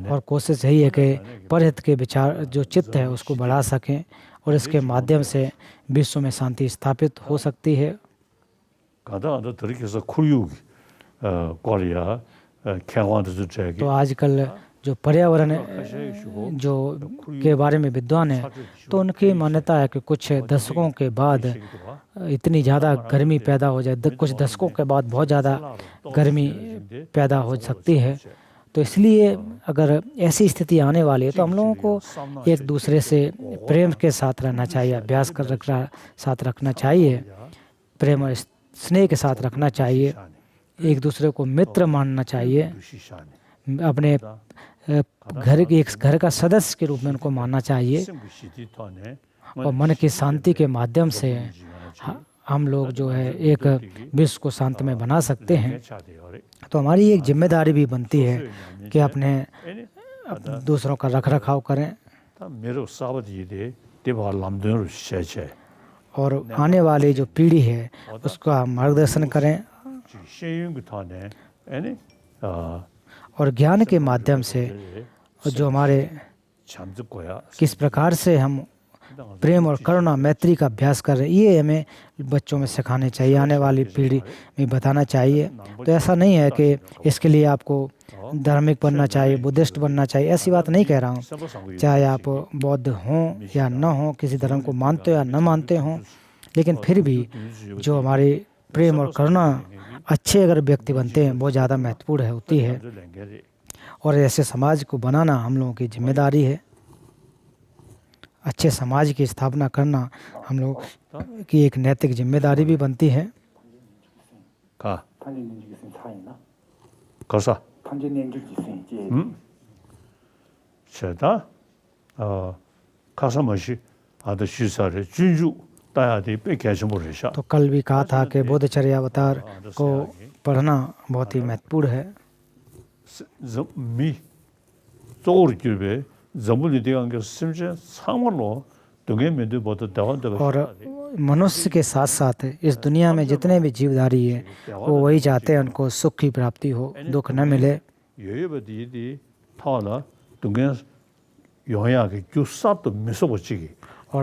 और कोशिश यही है कि परहित के विचार जो चित्त है उसको बढ़ा सकें और इसके माध्यम से विश्व में शांति स्थापित हो सकती है। तो आजकल जो पर्यावरण जो के बारे में विद्वान है, तो उनकी मान्यता है कि कुछ दशकों के बाद इतनी ज़्यादा गर्मी पैदा हो जाए, कुछ दशकों के बाद बहुत ज़्यादा गर्मी पैदा हो सकती है। तो इसलिए अगर ऐसी स्थिति आने वाली है तो हम लोगों को एक दूसरे से प्रेम के साथ रहना चाहिए, अभ्यास कर साथ रखना चाहिए, प्रेम और स्नेह के साथ रखना चाहिए, एक दूसरे को मित्र मानना चाहिए, अपने घर का सदस्य के रूप में उनको मानना चाहिए। और मन की शांति के माध्यम से हम लोग जो है एक विश्व को शांतिमय बना सकते हैं। तो हमारी एक जिम्मेदारी भी बनती है कि अपने दूसरों का रख रखाव करें और आने वाली जो पीढ़ी है उसका मार्गदर्शन करें। और ज्ञान के माध्यम से जो हमारे किस प्रकार से हम प्रेम और करुणा मैत्री का अभ्यास कर रहे हैं, ये हमें बच्चों में सिखाने चाहिए, आने वाली पीढ़ी में बताना चाहिए। तो ऐसा नहीं है कि इसके लिए आपको धार्मिक बनना चाहिए, बुद्धिस्ट बनना चाहिए, ऐसी बात नहीं कह रहा हूँ। चाहे आप बौद्ध हों या न हों, किसी धर्म को मानते हो या न मानते हों, लेकिन फिर भी जो हमारे प्रेम और करुणा अच्छे अगर व्यक्ति बनते हैं वो ज़्यादा महत्वपूर्ण होती है। और ऐसे समाज को बनाना हम लोगों की जिम्मेदारी है। अच्छे समाज की स्थापना करना हम लोग की एक नैतिक जिम्मेदारी भी बनती है। तो कल भी कहा था कि बोधचर्या अवतार को पढ़ना बहुत ही महत्वपूर्ण है। और मनुष्य के साथ साथ इस दुनिया में जितने भी जीवधारी हैं वो वही चाहते हैं उनको सुख की प्राप्ति हो, दुख न मिले। 동게 영향이 규사도 미소버지기 और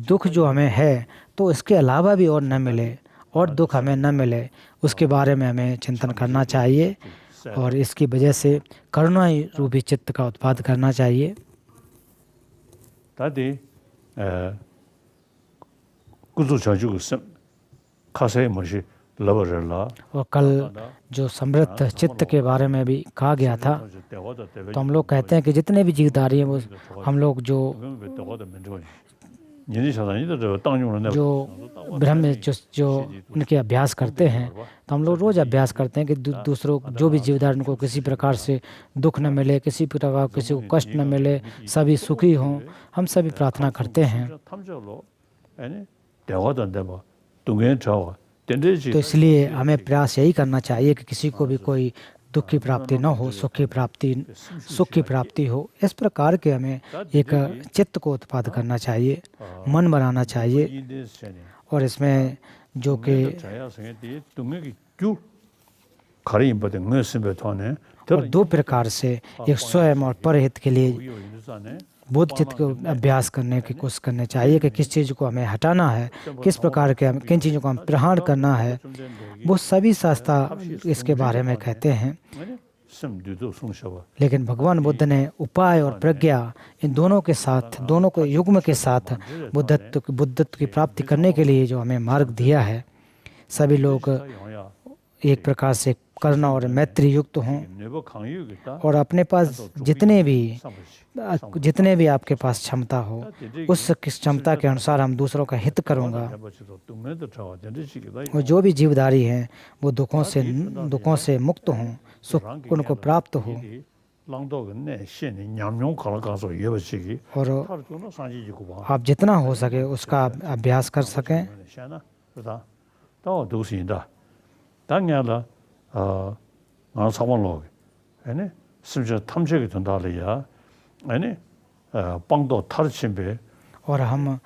दुख जो हमें है तो इसके अलावा भी और न मिले और दुख हमें न मिले, उसके बारे में हमें चिंतन करना चाहिए और इसकी वजह से करुणा रूपी चित्त का उत्पाद करना चाहिए। 다디 कुछ चाचू खासे मशी लबरला और कल जो समृद्ध चित्त के बारे में भी कहा गया था, तो हम लोग कहते हैं कि जितने भी जीवधारी हैं वो हम लोग जो ब्रह्म जो उनके अभ्यास करते हैं, तो हम लोग रोज़ अभ्यास करते हैं कि दूसरों जो भी जीवधारी को किसी प्रकार से दुख न मिले, किसी प्रकार किसी को कष्ट न मिले, सभी सुखी हों, हम सभी प्रार्थना करते हैं। तो इसलिए हमें प्रयास यही करना चाहिए कि किसी को भी कोई दुख की प्राप्ति न हो, सुख की प्राप्ति हो। इस प्रकार के हमें एक चित्त को उत्पाद करना चाहिए, मन बनाना चाहिए। और इसमें जो कि और दो प्रकार से एक स्वयं और परहित के लिए बुद्ध चित्त को अभ्यास करने की कोशिश करनी चाहिए कि किस चीज़ को हमें हटाना है, किस प्रकार के किन चीज़ों को हम प्रहार करना है। वो सभी शास्त्र इसके बारे में कहते हैं, लेकिन भगवान बुद्ध ने उपाय और प्रज्ञा इन दोनों के साथ, दोनों को युग्म के साथ बुद्धत्व की प्राप्ति करने के लिए जो हमें मार्ग दिया है। सभी लोग एक प्रकार से करुणा और मैत्री युक्त हों और अपने पास जितने भी आपके पास क्षमता हो, उस क्षमता के अनुसार हम दूसरों का हित करूँगा। और जो भी जीवधारी हैं वो दुखों से मुक्त हों, सुख उनको प्राप्त हो। और आप जितना हो सके उसका अभ्यास कर सकें। और हम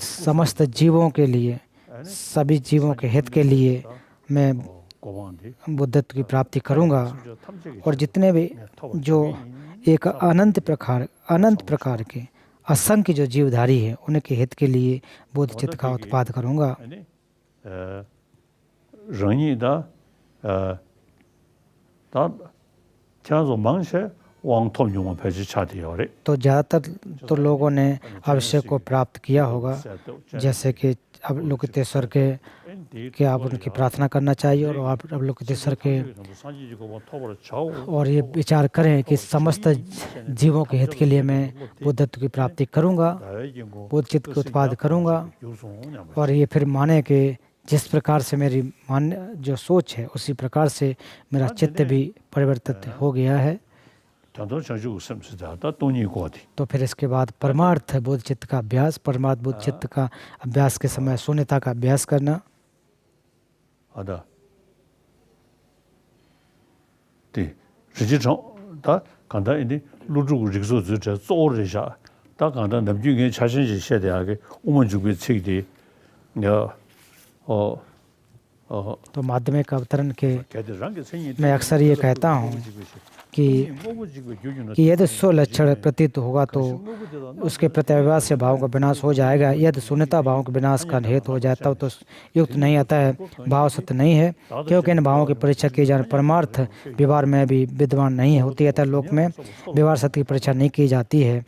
समस्त जीवों के लिए, सभी जीवों के हित के लिए मैं बुद्धत्व की प्राप्ति करूँगा। और जितने भी जो एक अनंत प्रकार के असंख्य जो जीवधारी हैं उनके हित के लिए बुद्ध चित्त का उत्पाद करूँगा। तो ज़्यादातर तो लोगों ने अवश्य को प्राप्त किया होगा, जैसे कि अवलोकितेश्वर के आप उनकी प्रार्थना करना चाहिए और आप अवलोकितेश्वर के और ये विचार करें कि समस्त जीवों के हित के लिए मैं बुद्धत्व की प्राप्ति करूँगा, बुद्ध चित्त के उत्पाद करूँगा। और ये फिर माने कि जिस प्रकार से मेरी जो सोच है उसी प्रकार से मेरा चित्त भी परिवर्तित हो गया है। तो फिर इसके बाद परमार्थ बुद्ध चित्त का अभ्यास, परमार्थ बुद्ध चित्त का अभ्यास के समय शून्यता का अभ्यास करना। तो माध्यमिक अवतरण के मैं अक्सर ये कहता हूँ कि यदि स्वलक्षण प्रतीत होगा तो उसके प्रत्यावास से भावों का विनाश हो जाएगा। यदि शून्यता भावों के विनाश का हेतु हो जाता तो युक्त नहीं आता है, भाव सत्य नहीं है, क्योंकि इन भावों की परीक्षा की जाने परमार्थ व्यवहार में भी विद्वान नहीं होती है। लोक में व्यवहार सत्य की परीक्षा नहीं की जाती है।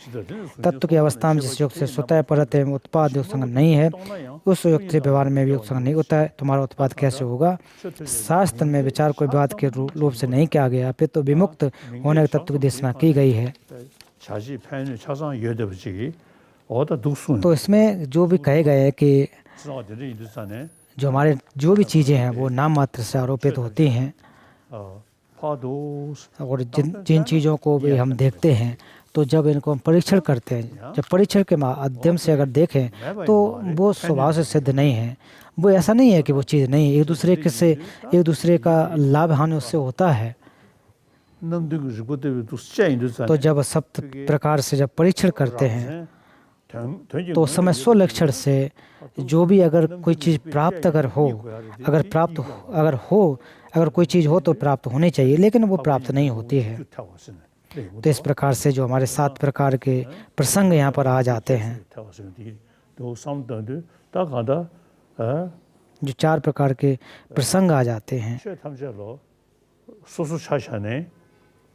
तत्व की अवस्था में जिस युक्त से स्वतः परत एवं उत्पाद युक्त संग नहीं है, उस युक्त से व्यवहार में भी युक्त संग नहीं होता है। तुम्हारा उत्पाद कैसे होगा? शास्त्र में विचार कोई बात के रूप से नहीं किया गया, फिर तो विमुक्त होने के तत्व की देशना की गई है। तो इसमें जो भी कहे गए है कि जो हमारे जो भी चीज़ें हैं वो नाम मात्र से आरोपित होती हैं, और जिन चीज़ों को भी हम देखते हैं तो जब इनको हम परीक्षण करते हैं, जब परीक्षण के माध्यम से अगर देखें तो वो स्वभाव से सिद्ध नहीं है। वो ऐसा नहीं है कि वो चीज़ नहीं, एक दूसरे का लाभ हानि उससे होता है। तो जब सब प्रकार से जब परीक्षण करते हैं तो समय स्वलक्षण से जो भी अगर कोई चीज़ प्राप्त अगर कोई चीज़ हो तो प्राप्त होनी चाहिए, लेकिन वो प्राप्त नहीं होती है। तो इस प्रकार से जो हमारे 7 प्रकार के प्रसंग यहाँ पर आ जाते हैं, तो समतंद ता कादा जो 4 प्रकार के प्रसंग आ जाते हैं। शे 탐제로 소소차차네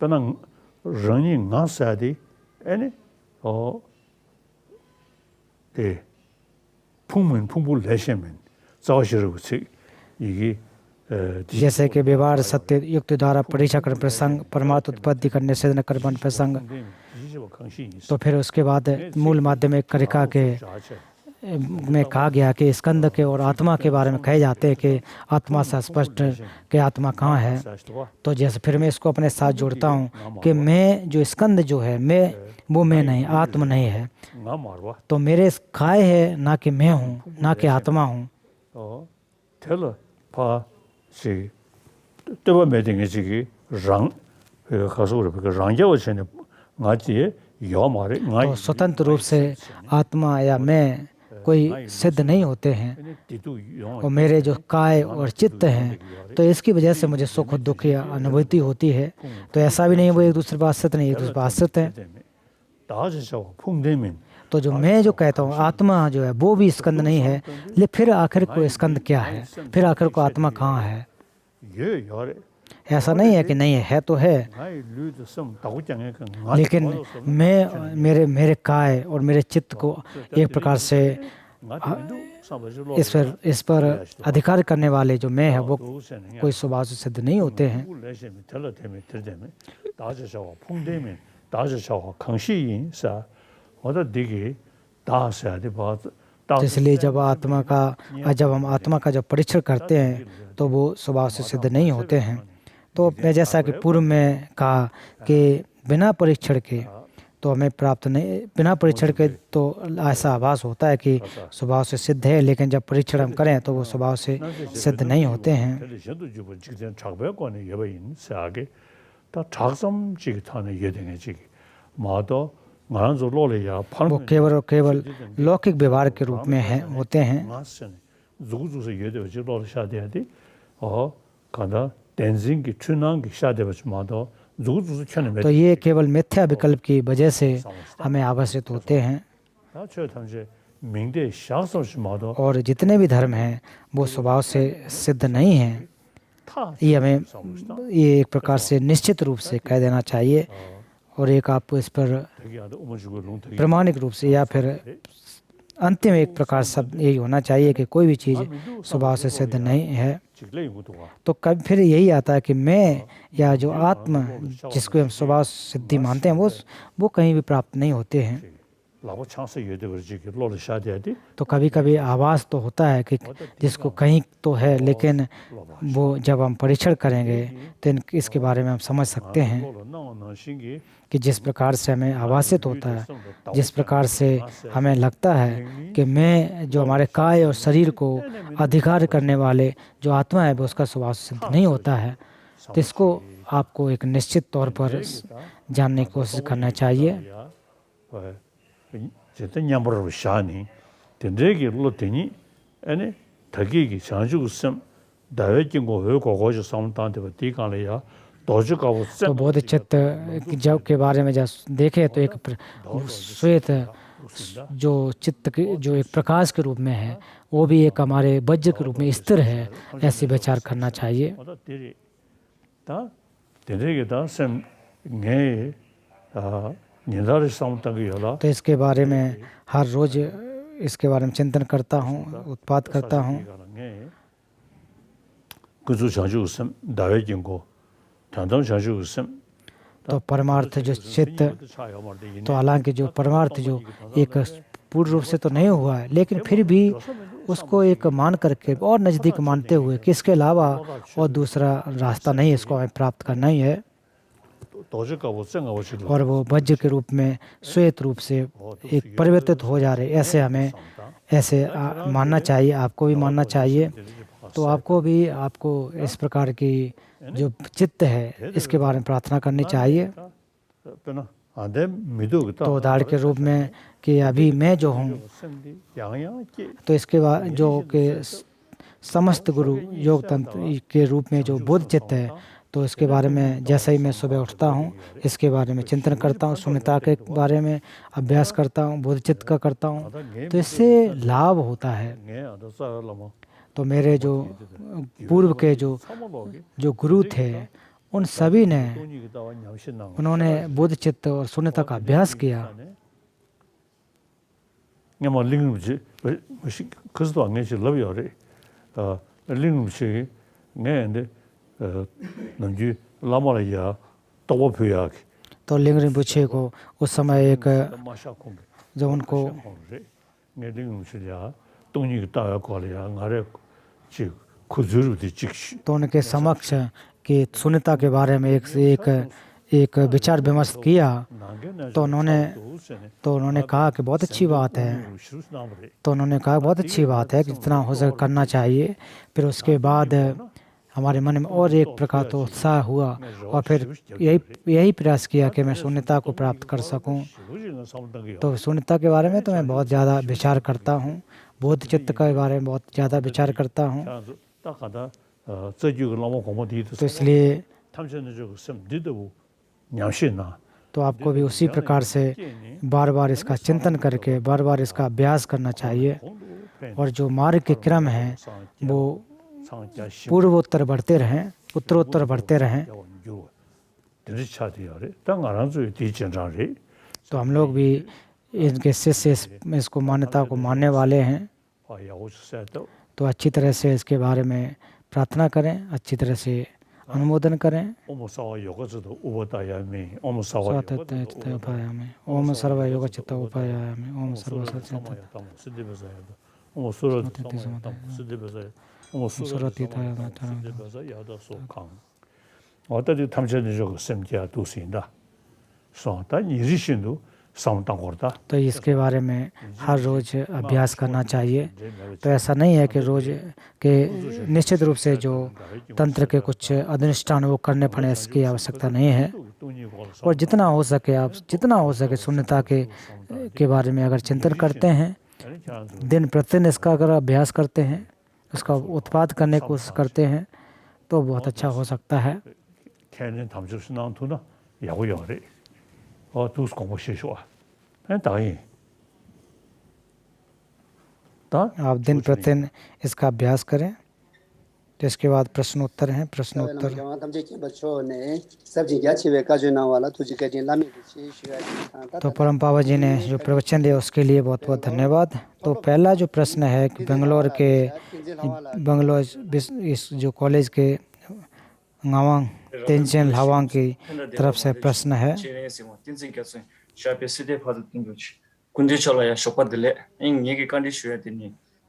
तनंग रंगी नासादी एने ओ 데 풍문 풍부 레시면 자시르고 이게 जैसे कि व्यवहार, सत्य, युक्त द्वारा परीक्षा कर प्रसंग, परमार्थ उत्पत्ति करने से न कर्मण प्रसंग, तो फिर उसके बाद मूल माध्यमिक करिका के में कहा गया कि स्कंद के और आत्मा के बारे में कहे जाते हैं कि आत्मा से स्पष्ट कि आत्मा कहाँ है। तो जैसे फिर मैं इसको अपने साथ जोड़ता हूँ कि मैं जो स्कंद जो है, मैं वो मैं नहीं, आत्मा नहीं है, तो मेरे काय है ना कि मैं हूँ, ना कि आत्मा हूँ। 시 뜨버 매딩이 지기 랑 가서 그 랑자고 전에 맞지 요 말에 तो स्वतंत्र रूप से आत्मा या मैं कोई सिद्ध नहीं होते हैं, और मेरे जो काय और चित्त हैं, तो इसकी वजह से मुझे सुख दुख या अनुभूति होती है। तो ऐसा भी नहीं वो एक दूसरे पर आश्रित नहीं, एक दूसरे पर आश्रित है। तो जो मैं जो कहता हूँ आत्मा जो है वो भी स्कंद नहीं है, लेकिन फिर आखिर को स्कंद क्या है, फिर आखिर को आत्मा कहाँ है? ऐसा नहीं है कि नहीं है तो है, लेकिन मैं मेरे काय और मेरे चित्त को एक प्रकार से इस पर अधिकार करने वाले जो मैं है वो कोई स्वभाव से सिद्ध नहीं होते हैं। इसलिए जब हम आत्मा का जब परीक्षण करते हैं तो वो स्वभाव से सिद्ध नहीं होते हैं। तो मैं जैसा कि पूर्व में कहा कि बिना परीक्षण के तो हमें प्राप्त नहीं, बिना परीक्षण के तो ऐसा आभास होता है कि स्वभाव से सिद्ध है, लेकिन जब परीक्षण हम करें तो वो स्वभाव से सिद्ध नहीं होते हैं। वो केवल लौकिक व्यवहार के रूप में होते हैं। तो ये केवल मिथ्या विकल्प की वजह से हमें आभासित होते हैं, और जितने भी धर्म हैं वो स्वभाव से सिद्ध नहीं हैं। ये एक प्रकार से निश्चित रूप से कह देना चाहिए, और एक आपको इस पर प्रमाणिक रूप से या फिर अंतिम एक प्रकार शब्द यही होना चाहिए कि कोई भी चीज़ स्वभाव से सिद्ध नहीं है। तो कभी फिर यही आता है कि मैं या जो आत्मा जिसको हम स्वभाव सिद्धि मानते हैं वो कहीं भी प्राप्त नहीं होते हैं। तो कभी कभी आवाज़ तो होता है कि जिसको कहीं तो है, लेकिन वो जब हम परीक्षण करेंगे तो इसके बारे में हम समझ सकते हैं कि जिस प्रकार से हमें आभासित होता है, जिस प्रकार से हमें लगता है कि मैं जो हमारे काय और शरीर को अधिकार करने वाले जो आत्मा है वो उसका स्वभाव सिद्ध नहीं होता है। तो इसको आपको एक निश्चित तौर पर जानने की कोशिश करना चाहिए। तो बोध चित्त जब के बारे में जब देखें तो एक श्वेत जो चित्त जो एक प्रकाश के रूप में है वो भी एक हमारे वज्र के रूप में स्थिर है, ऐसे विचार करना चाहिए। तो इसके बारे में हर रोज इसके बारे में चिंतन करता हूँ, उत्पाद करता हूँ। तो परमार्थ जो चित्त, तो हालांकि जो परमार्थ जो एक पूर्ण रूप से तो नहीं हुआ है, लेकिन फिर भी उसको एक मान करके और नज़दीक मानते हुए कि इसके अलावा और दूसरा रास्ता नहीं, इसको हमें प्राप्त करना ही है। और वो वज्र के रूप में श्वेत रूप से एक परिवर्तित हो जा रहे, ऐसे हमें ऐसे मानना चाहिए, आपको भी मानना चाहिए। तो आपको इस प्रकार की जो चित्त है इसके बारे में प्रार्थना करनी चाहिए। तो उदाहरण के रूप में कि अभी मैं जो हूँ, तो इसके बाद जो कि समस्त गुरु योग तंत्र के रूप में जो बुद्ध चित्त है, तो इसके बारे में जैसे ही मैं सुबह उठता हूँ इसके बारे में चिंतन करता हूँ, शून्यता के बारे में अभ्यास करता हूँ, बोधचित्त का करता हूँ, तो इससे लाभ होता है। तो मेरे जो पूर्व के जो गुरु थे उन सभी ने उन्होंने बोधचित्त और शून्यता का अभ्यास किया। तो लिंग रिम्पोछे को उस समय एक जब उनको तो उनके समक्ष कि शून्यता के बारे में एक विचार विमर्श किया, तो उन्होंने कहा कि बहुत अच्छी बात है। तो उन्होंने कहा बहुत अच्छी बात है कि जितना हो सके करना चाहिए। फिर उसके बाद हमारे मन में और एक प्रकार तो उत्साह हुआ और फिर यही प्रयास किया कि मैं शून्यता को प्राप्त कर सकूं। तो शून्यता के बारे में तो मैं बहुत ज़्यादा विचार करता हूँ, बोधचित्त के बारे में बहुत ज़्यादा विचार करता हूँ। तो इसलिए तो आपको भी उसी प्रकार से बार बार इसका चिंतन करके बार बार इसका अभ्यास करना चाहिए। और जो मार्ग के क्रम है वो पूर्वोत्तर बढ़ते रहें, उत्तरोत्तर बढ़ते रहें। तो हम लोग भी इनके शिष्य इसको मान्यता को मानने वाले हैं। तो अच्छी तरह से इसके बारे में प्रार्थना करें, अच्छी तरह से अनुमोदन करें। ओम सर्व योग चित्त उपायामि, ओम सर्व तो इसके बारे में हर रोज़ अभ्यास करना चाहिए। तो ऐसा नहीं है कि रोज़ के निश्चित रूप से जो तंत्र के कुछ अधिष्ठान वो करने पड़े, इसकी आवश्यकता नहीं है। और जितना हो सके शून्यता के बारे में अगर चिंतन करते हैं, दिन प्रतिदिन इसका अगर अभ्यास करते हैं, उसका उत्पाद करने की कोशिश करते हैं, तो बहुत अच्छा हो सकता है। आप दिन प्रतिदिन इसका अभ्यास करें। तो इसके बाद प्रश्नोत्तर हैं, प्रश्नोत्तर। तो परम पावा जी ने जो प्रवचन दिया उसके लिए बहुत बहुत धन्यवाद। तो पहला जो प्रश्न है कि बेंगलोर इस जो कॉलेज के गावांग तेंजिन लावांग की तरफ से प्रश्न है।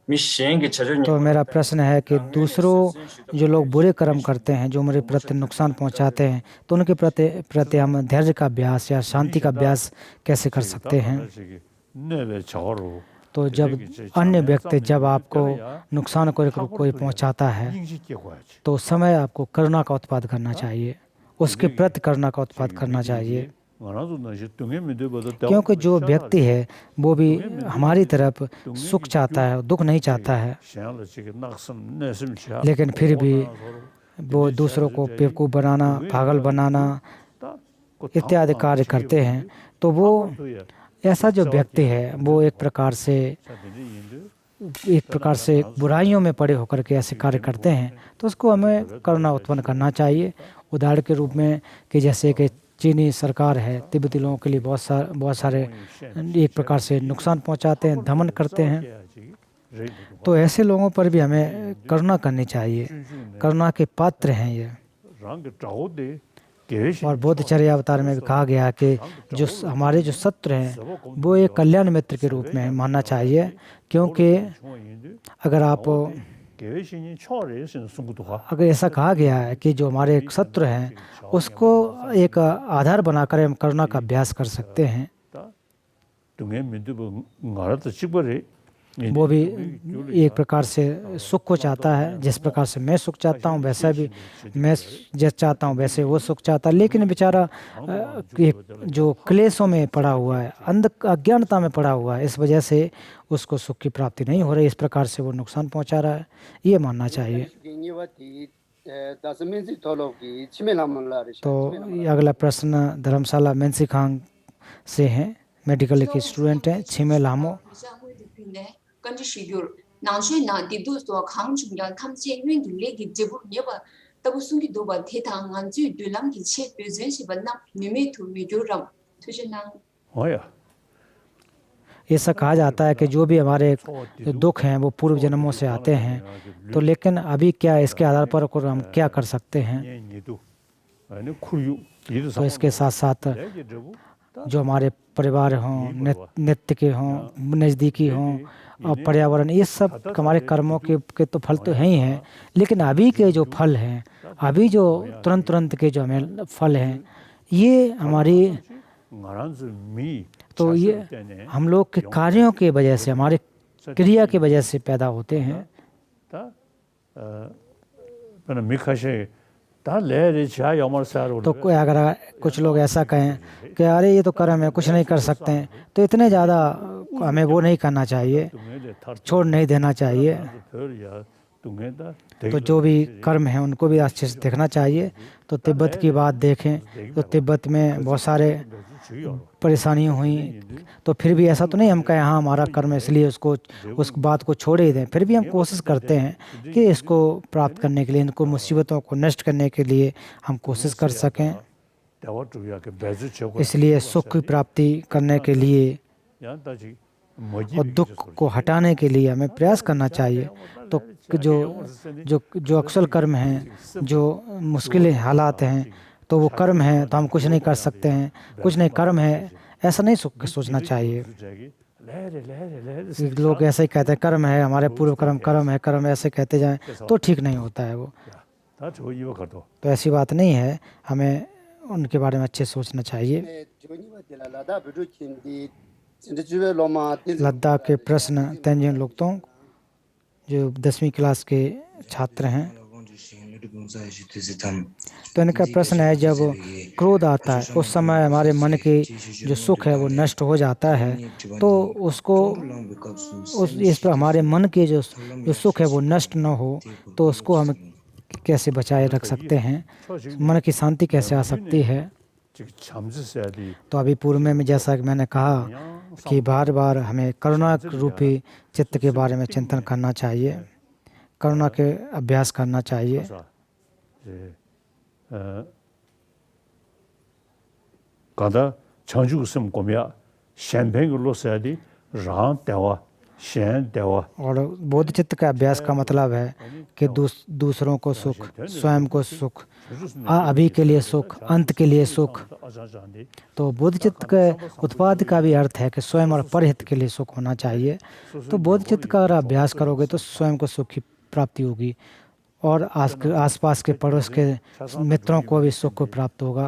तो मेरा प्रश्न है कि दूसरों जो लोग बुरे कर्म करते हैं, जो मेरे प्रति नुकसान पहुंचाते हैं, तो उनके प्रति हम धैर्य का अभ्यास या शांति का अभ्यास कैसे कर सकते हैं? तो जब अन्य व्यक्ति जब आपको नुकसान कोई पहुंचाता है, तो उस समय आपको करुणा का उत्पाद करना चाहिए, उसके प्रति करुणा का उत्पाद करना चाहिए। क्योंकि जो व्यक्ति है वो भी हमारी तरफ सुख चाहता है, दुख नहीं चाहता है, लेकिन फिर भी वो दूसरों को बेवकूफ़ बनाना, पागल बनाना इत्यादि कार्य करते हैं। तो वो ऐसा जो व्यक्ति है वो एक प्रकार से बुराइयों में पड़े होकर के ऐसे कार्य करते हैं। तो उसको हमें करुणा उत्पन्न करना चाहिए। उदाहरण के रूप में कि जैसे कि चीनी सरकार है, तिब्बती लोगों के लिए बहुत सारे एक प्रकार से नुकसान पहुंचाते हैं, दमन करते हैं। तो ऐसे लोगों पर भी हमें करुणा करनी चाहिए। करुणा के पात्र हैं ये। और बोधचर्या अवतार में भी कहा गया कि जो हमारे जो शत्रु हैं वो एक कल्याण मित्र के रूप में मानना चाहिए। क्योंकि अगर ऐसा कहा गया है कि जो हमारे एक शत्रु हैं उसको एक आधार बनाकर हम करुणा का अभ्यास कर सकते हैं। वो भी एक प्रकार से सुख को चाहता है, जिस प्रकार से मैं सुख चाहता हूँ वैसा भी मैं जैसे चाहता हूँ वैसे वो सुख चाहता है। लेकिन बेचारा जो क्लेशों में पड़ा हुआ है, अज्ञानता में पड़ा हुआ है, इस वजह से उसको सुख की प्राप्ति नहीं हो रही, इस प्रकार से वो नुकसान पहुँचा रहा है, ये मानना चाहिए। 다스민지 토로기 치멜라몰라리 तो ये अगला प्रश्न धर्मशाला मेंसी खान से हैं, मेडिकल के स्टूडेंट हैं, छिमे लामो। 뭐야? ऐसा कहा जाता है कि जो भी हमारे जो दुख हैं वो पूर्व जन्मों से आते हैं, तो लेकिन अभी क्या इसके आधार पर हम क्या कर सकते हैं? 얘도 아니 쿠유 이도 तो इसके साथ साथ जो हमारे परिवार हों, नित्य के हों, नज़दीकी हों और पर्यावरण, ये सब हमारे कर्मों के तो फल तो हैं ही हैं, लेकिन अभी के जो फल हैं, अभी जो तुरंत के जो हमें फल हैं, ये हमारी तो ये हम लोग के कार्यों के वजह से, हमारे क्रिया की वजह से पैदा होते हैं। तो कोई अगर कुछ लोग ऐसा कहें कि अरे ये तो कर्म है, कुछ नहीं कर सकते हैं, तो इतने ज़्यादा हमें वो नहीं करना चाहिए, छोड़ नहीं देना चाहिए। तो जो भी कर्म है उनको भी अच्छे से देखना चाहिए। तो तिब्बत की बात देखें तो तिब्बत में बहुत सारे परेशानियाँ हुई, तो फिर भी ऐसा तो नहीं हम कहें हाँ हमारा कर्म है इसलिए उसको उस बात को छोड़ ही दें, फिर भी हम कोशिश करते हैं कि इसको प्राप्त करने के लिए, इनको मुसीबतों को नष्ट करने के लिए हम कोशिश कर सकें। इसलिए सुख की प्राप्ति करने के लिए और दुख को हटाने के लिए हमें प्रयास करना चाहिए। तो जो अकुशल कर्म हैं, जो मुश्किल हालात हैं, तो वो कर्म है तो हम कुछ नहीं कर सकते हैं, कुछ नहीं कर्म है, ऐसा नहीं सोचना चाहिए। लोग ऐसे ही कहते हैं कर्म है, हमारे पूर्व कर्म है, कर्म ऐसे कहते जाएं तो ठीक नहीं होता है वो। तो ऐसी बात नहीं है, हमें उनके बारे में अच्छे सोचना चाहिए। लद्दाख के प्रश्न तेंजिन लोगतों जो 10वीं क्लास के छात्र हैं, तो इनका प्रश्न है जब क्रोध आता है उस समय हमारे मन की जो सुख है वो नष्ट हो जाता है, तो उसको इस पर हमारे मन के जो सुख है वो नष्ट न हो, तो उसको हम कैसे बचाए रख सकते हैं, मन की शांति कैसे आ सकती है? तो अभी पूर्व में जैसा कि मैंने कहा कि बार बार हमें करुणा रूपी चित्त के बारे में चिंतन करना चाहिए, करुणा के अभ्यास करना चाहिए। और बोध चित्त का अभ्यास का मतलब है कि दूसरों को सुख, स्वयं को सुख, अभी के लिए सुख, अंत के लिए सुख। तो बोध चित्त के उत्पाद का भी अर्थ है कि स्वयं और परहित के लिए सुख होना चाहिए। तो बोध चित्त का अगर अभ्यास करोगे तो स्वयं को सुख की प्राप्ति होगी और आसपास के पड़ोस के मित्रों को भी सुख को प्राप्त होगा।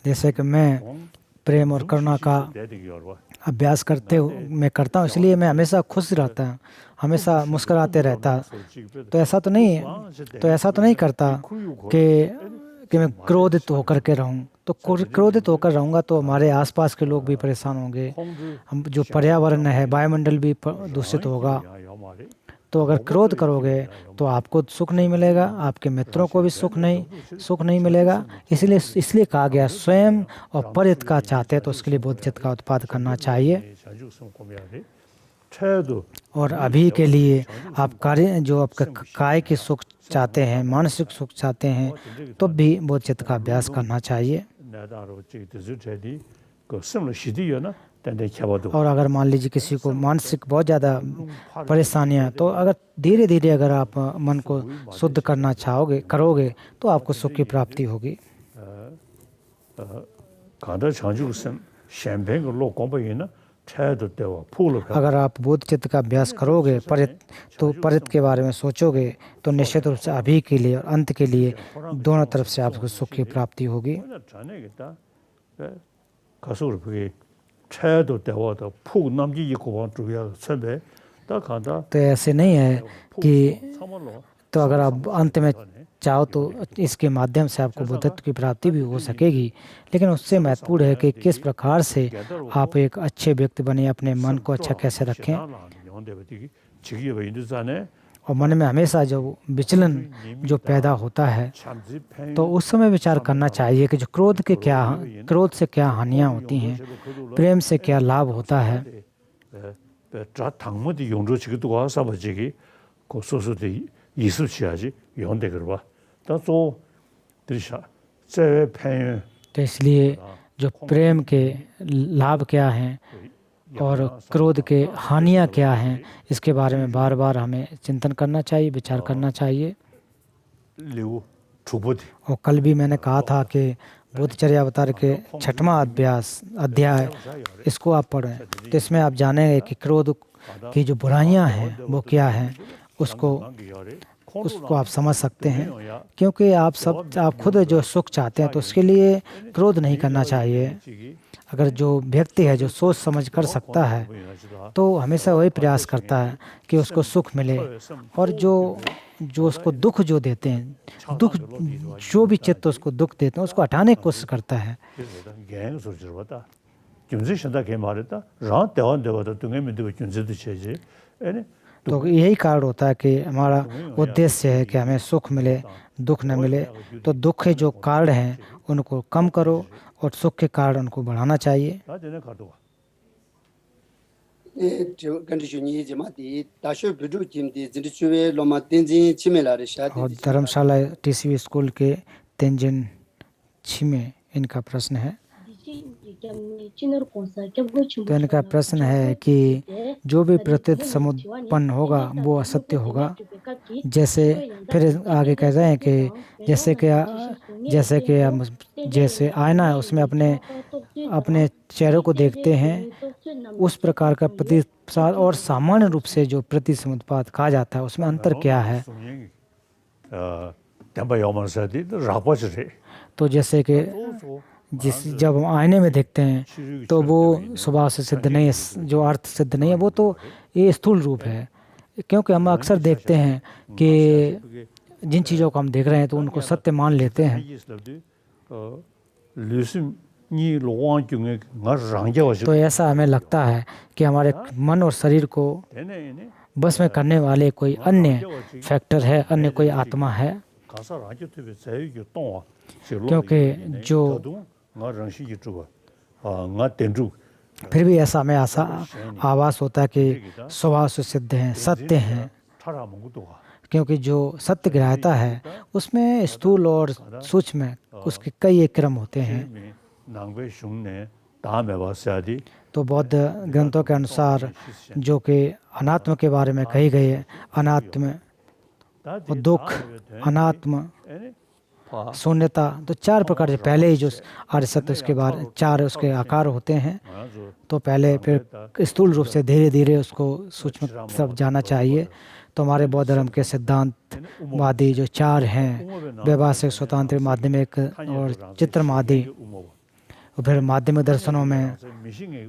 जैसे कि मैं प्रेम और करुणा का अभ्यास करता हूँ, इसलिए मैं हमेशा खुश रहता हूँ, हमेशा मुस्कुराते रहता। तो ऐसा तो नहीं करता कि मैं क्रोधित होकर के रहूँ। तो क्रोधित होकर रहूँगा तो हमारे आसपास के लोग भी परेशान होंगे, हम जो पर्यावरण है, वायुमंडल भी दूषित होगा। तो अगर क्रोध करोगे तो आपको सुख नहीं मिलेगा, आपके मित्रों को भी सुख नहीं मिलेगा। इसलिए कहा गया स्वयं और परहित का चाहते हैं तो उसके लिए बोध चित्त का उत्पाद करना चाहिए। और अभी के लिए आप जो आपका काय के सुख चाहते हैं, मानसिक सुख चाहते हैं, तो भी बोध चित्त का अभ्यास करना चाहिए। और अगर मान लीजिए किसी को मानसिक बहुत ज़्यादा परेशानियाँ, तो अगर धीरे धीरे अगर आप मन को शुद्ध करना करोगे तो आपको सुख की प्राप्ति होगी। अगर आप बोध चित्त का अभ्यास करोगे, परित के बारे में सोचोगे, तो निश्चित रूप से अभी के लिए और अंत के लिए दोनों तरफ से आपको सुख की प्राप्ति होगी। तो ऐसे नहीं है तो अगर आप अंत में चाहो तो इसके माध्यम से आपको बुद्धत्व की प्राप्ति भी हो सकेगी, लेकिन उससे महत्वपूर्ण है कि किस प्रकार से आप एक अच्छे व्यक्ति बने, अपने मन को अच्छा कैसे रखें। और मन में हमेशा जो विचलन जो पैदा होता है तो उस समय विचार करना चाहिए कि जो क्रोध से क्या हानियाँ होती हैं, प्रेम से क्या लाभ होता है। तो इसलिए जो प्रेम के लाभ क्या हैं और क्रोध के हानियाँ क्या हैं, इसके बारे में बार बार हमें चिंतन करना चाहिए, विचार करना चाहिए। और कल भी मैंने कहा था कि बुद्धचर्या अवतार के 6वां अध्याय इसको आप पढ़ें, तो इसमें आप जानेंगे कि क्रोध की जो बुराइयां हैं वो क्या हैं, उसको आप समझ सकते हैं। क्योंकि आप खुद जो सुख चाहते हैं तो उसके लिए क्रोध नहीं करना चाहिए। अगर जो व्यक्ति है जो सोच समझ कर सकता है तो हमेशा वही प्रयास करता है कि उसको सुख मिले, और जो उसको दुख जो देते हैं, दुख जो भी चित्त उसको दुख देते हैं उसको हटाने की कोशिश करता है। तो यही कारण होता है कि हमारा उद्देश्य है कि हमें सुख मिले, दुख न मिले। तो दुख के जो कारण हैं उनको कम करो और सुख के कारण उनको बढ़ाना चाहिए। और धर्मशाला टीसीवी स्कूल के तेंजिन छिमे इनका प्रश्न है। तो इनका प्रश्न है कि जो भी प्रतीत समुत्पन्न होगा वो असत्य होगा। जैसे फिर आगे कह रहे हैं कि जैसे आईना है उसमें अपने चेहरे को देखते हैं, उस प्रकार का प्रतिसाद और सामान्य रूप से जो प्रति समुत्पाद कहा जाता है उसमें अंतर क्या है। तो जैसे कि जब हम आईने में देखते हैं तो वो स्वभाव से सिद्ध नहीं है, जो अर्थ सिद्ध नहीं है, वो तो ये स्थूल रूप है। क्योंकि हम अक्सर देखते हैं कि जिन चीज़ों को हम देख रहे हैं तो उनको सत्य मान लेते हैं। तो ऐसा हमें लगता है कि हमारे मन और शरीर को बस में करने वाले कोई अन्य फैक्टर है, अन्य कोई आत्मा है। क्योंकि जो फिर भी ऐसा हमें आभास होता है कि स्वभाव से सिद्ध हैं, सत्य हैं। क्योंकि जो सत्य ग्राह्यता है उसमें स्थूल और सूक्ष्म उसके कई एक क्रम होते हैं। तो बौद्ध ग्रंथों के अनुसार जो कि अनात्म के बारे में कही गई है, अनात्म और दुख, अनात्म, शून्यता, तो 4 प्रकार से पहले ही जो आर्य सत्य उसके बारे 4 उसके आकार होते हैं। तो पहले फिर स्थूल रूप से धीरे धीरे उसको सूक्ष्म सब जाना चाहिए। तो हमारे बौद्ध धर्म के सिद्धांतवादी जो 4 हैं, व्यवहारिक, स्वतंत्र, माध्यमिक और चित्रमादी, और फिर माध्यमिक दर्शनों में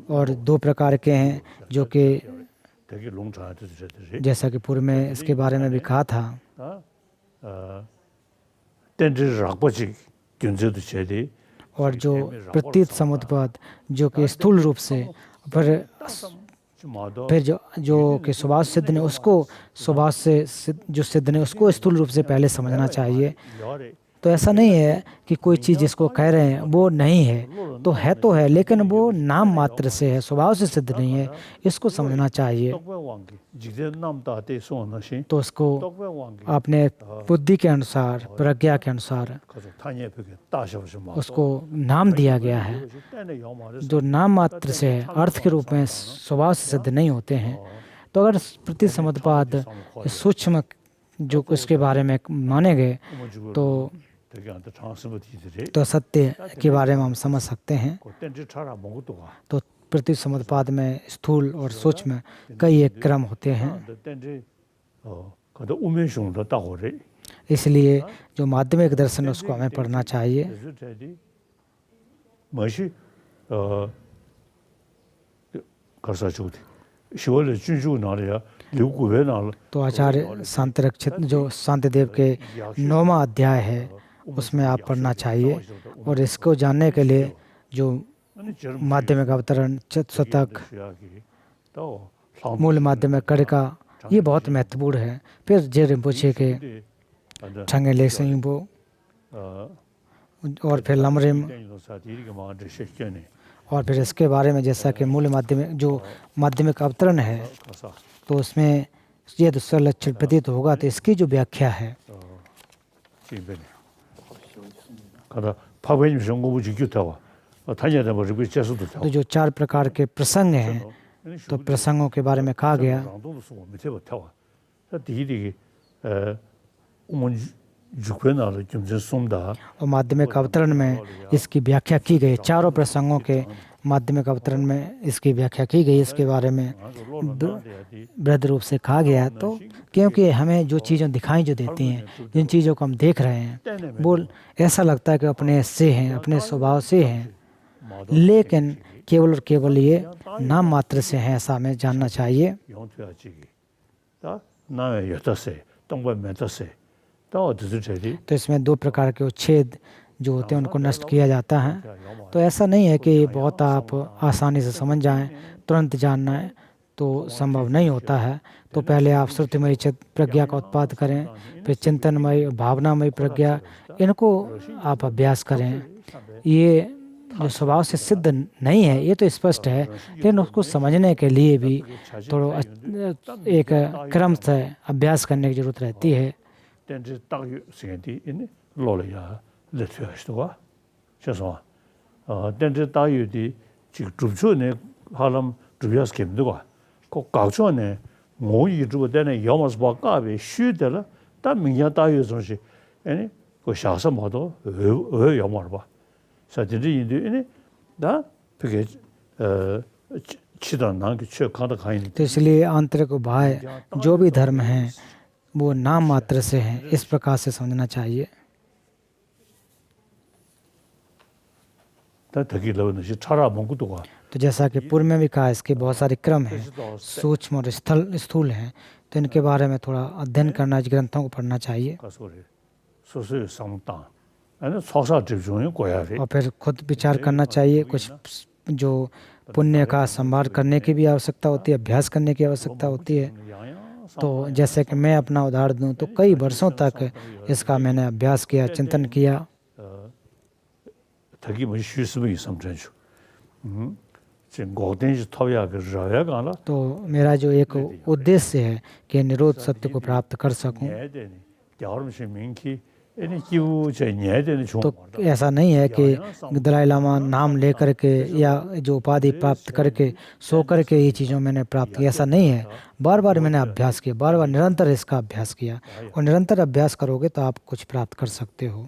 और 2 प्रकार के हैं जो कि जैसा कि पूर्व में इसके बारे में भी कहा था। और जो प्रतीत समुत्पाद जो कि स्थूल रूप से, फिर जो कि स्वभाव सिद्ध ने उसको स्वभाव से जो सिद्ध ने उसको स्थूल रूप से पहले समझना चाहिए। तो ऐसा नहीं है कि कोई चीज़ जिसको कह रहे हैं वो नहीं है, तो है लेकिन वो नाम मात्र से है, स्वभाव से सिद्ध नहीं है, इसको समझना चाहिए। तो उसको अपने बुद्धि के अनुसार, प्रज्ञा के अनुसार उसको नाम दिया गया है, जो नाम मात्र से है, अर्थ के रूप में स्वभाव से सिद्ध नहीं होते हैं। तो अगर प्रति समुत्पाद सूक्ष्म जो उसके बारे में माने गए तो सत्य के बारे में हम समझ सकते हैं। तो प्रति समुत्पाद में स्थूल और सूक्ष्म कई एक क्रम होते हैं। इसलिए जो माध्यमिक दर्शन है उसको हमें पढ़ना चाहिए। शिवले चुनजू नाले या लिगुवे नाल तो आचार्य शांति रक्षित जो शांतिदेव के 9वां अध्याय है उसमें आप पढ़ना चाहिए। और इसको जानने के लिए जो माध्यमिक अवतरण, शतक, मूल माध्यमिक कड़िका ये बहुत महत्वपूर्ण है। फिर जे रिम्पोछे के ठंगे लेक्सिंगबो और फिर लमरिम, और फिर इसके बारे में जैसा कि मूल माध्यमिक जो माध्यमिक अवतरण है तो उसमें ये दूसरा लक्षण प्रतीत होगा, तो इसकी जो व्याख्या है तो जो 4 प्रकार के प्रसंग हैं तो प्रसंगों के बारे में कहा गया। और माध्यमिक अवतरण में इसकी व्याख्या की गई, चारों प्रसंगों के माध्यमिक अवतरण में इसकी व्याख्या की गई। इसके बारे में वृहद रूप से कहा गया है। तो क्योंकि हमें जो चीज़ें दिखाई जो देती हैं, जिन चीज़ों को हम देख रहे हैं वो ऐसा लगता है कि अपने से हैं, अपने स्वभाव से हैं, लेकिन केवल और केवल ये नाम मात्र से हैं, ऐसा हमें जानना चाहिए। तो इसमें 2 प्रकार के उच्छेद जो होते हैं उनको नष्ट किया जाता है। तो ऐसा नहीं है कि बहुत आप आसानी से समझ जाएं, तुरंत जानना है तो संभव नहीं होता है। तो पहले आप श्रुतिमयी प्रज्ञा का उत्पाद करें, फिर चिंतनमयी, भावनामयी प्रज्ञा, इनको आप अभ्यास करें। ये जो स्वभाव से सिद्ध नहीं है ये तो स्पष्ट है, लेकिन उसको समझने के लिए भी थोड़ा एक क्रम से अभ्यास करने की जरूरत रहती है। तो इसलिए आंतरिक उपाय जो भी धर्म हैं वो नाम मात्र से हैं, इस प्रकार से समझना चाहिए। तो जैसा कि पूर्व में भी कहा, इसके बहुत सारे क्रम हैं, सूक्ष्म और स्थूल हैं। तो इनके बारे में थोड़ा अध्ययन करना, ग्रंथों को पढ़ना चाहिए और फिर खुद विचार करना चाहिए। कुछ जो पुण्य का संभार करने की भी आवश्यकता होती है, अभ्यास करने की आवश्यकता होती है। तो जैसे कि मैं अपना उदाहरण दूं तो कई वर्षों तक इसका मैंने अभ्यास किया, चिंतन किया। तो मेरा जो एक उद्देश्य है कि निरोध सत्य को प्राप्त कर सकूं। तो ऐसा नहीं है कि दलाई लामा नाम लेकर के या जो उपाधि प्राप्त करके सो करके ये चीज़ों मैंने प्राप्त किया, ऐसा नहीं है। बार बार मैंने अभ्यास किया, बार बार निरंतर इसका अभ्यास किया, और निरंतर अभ्यास करोगे तो आप कुछ प्राप्त कर सकते हो।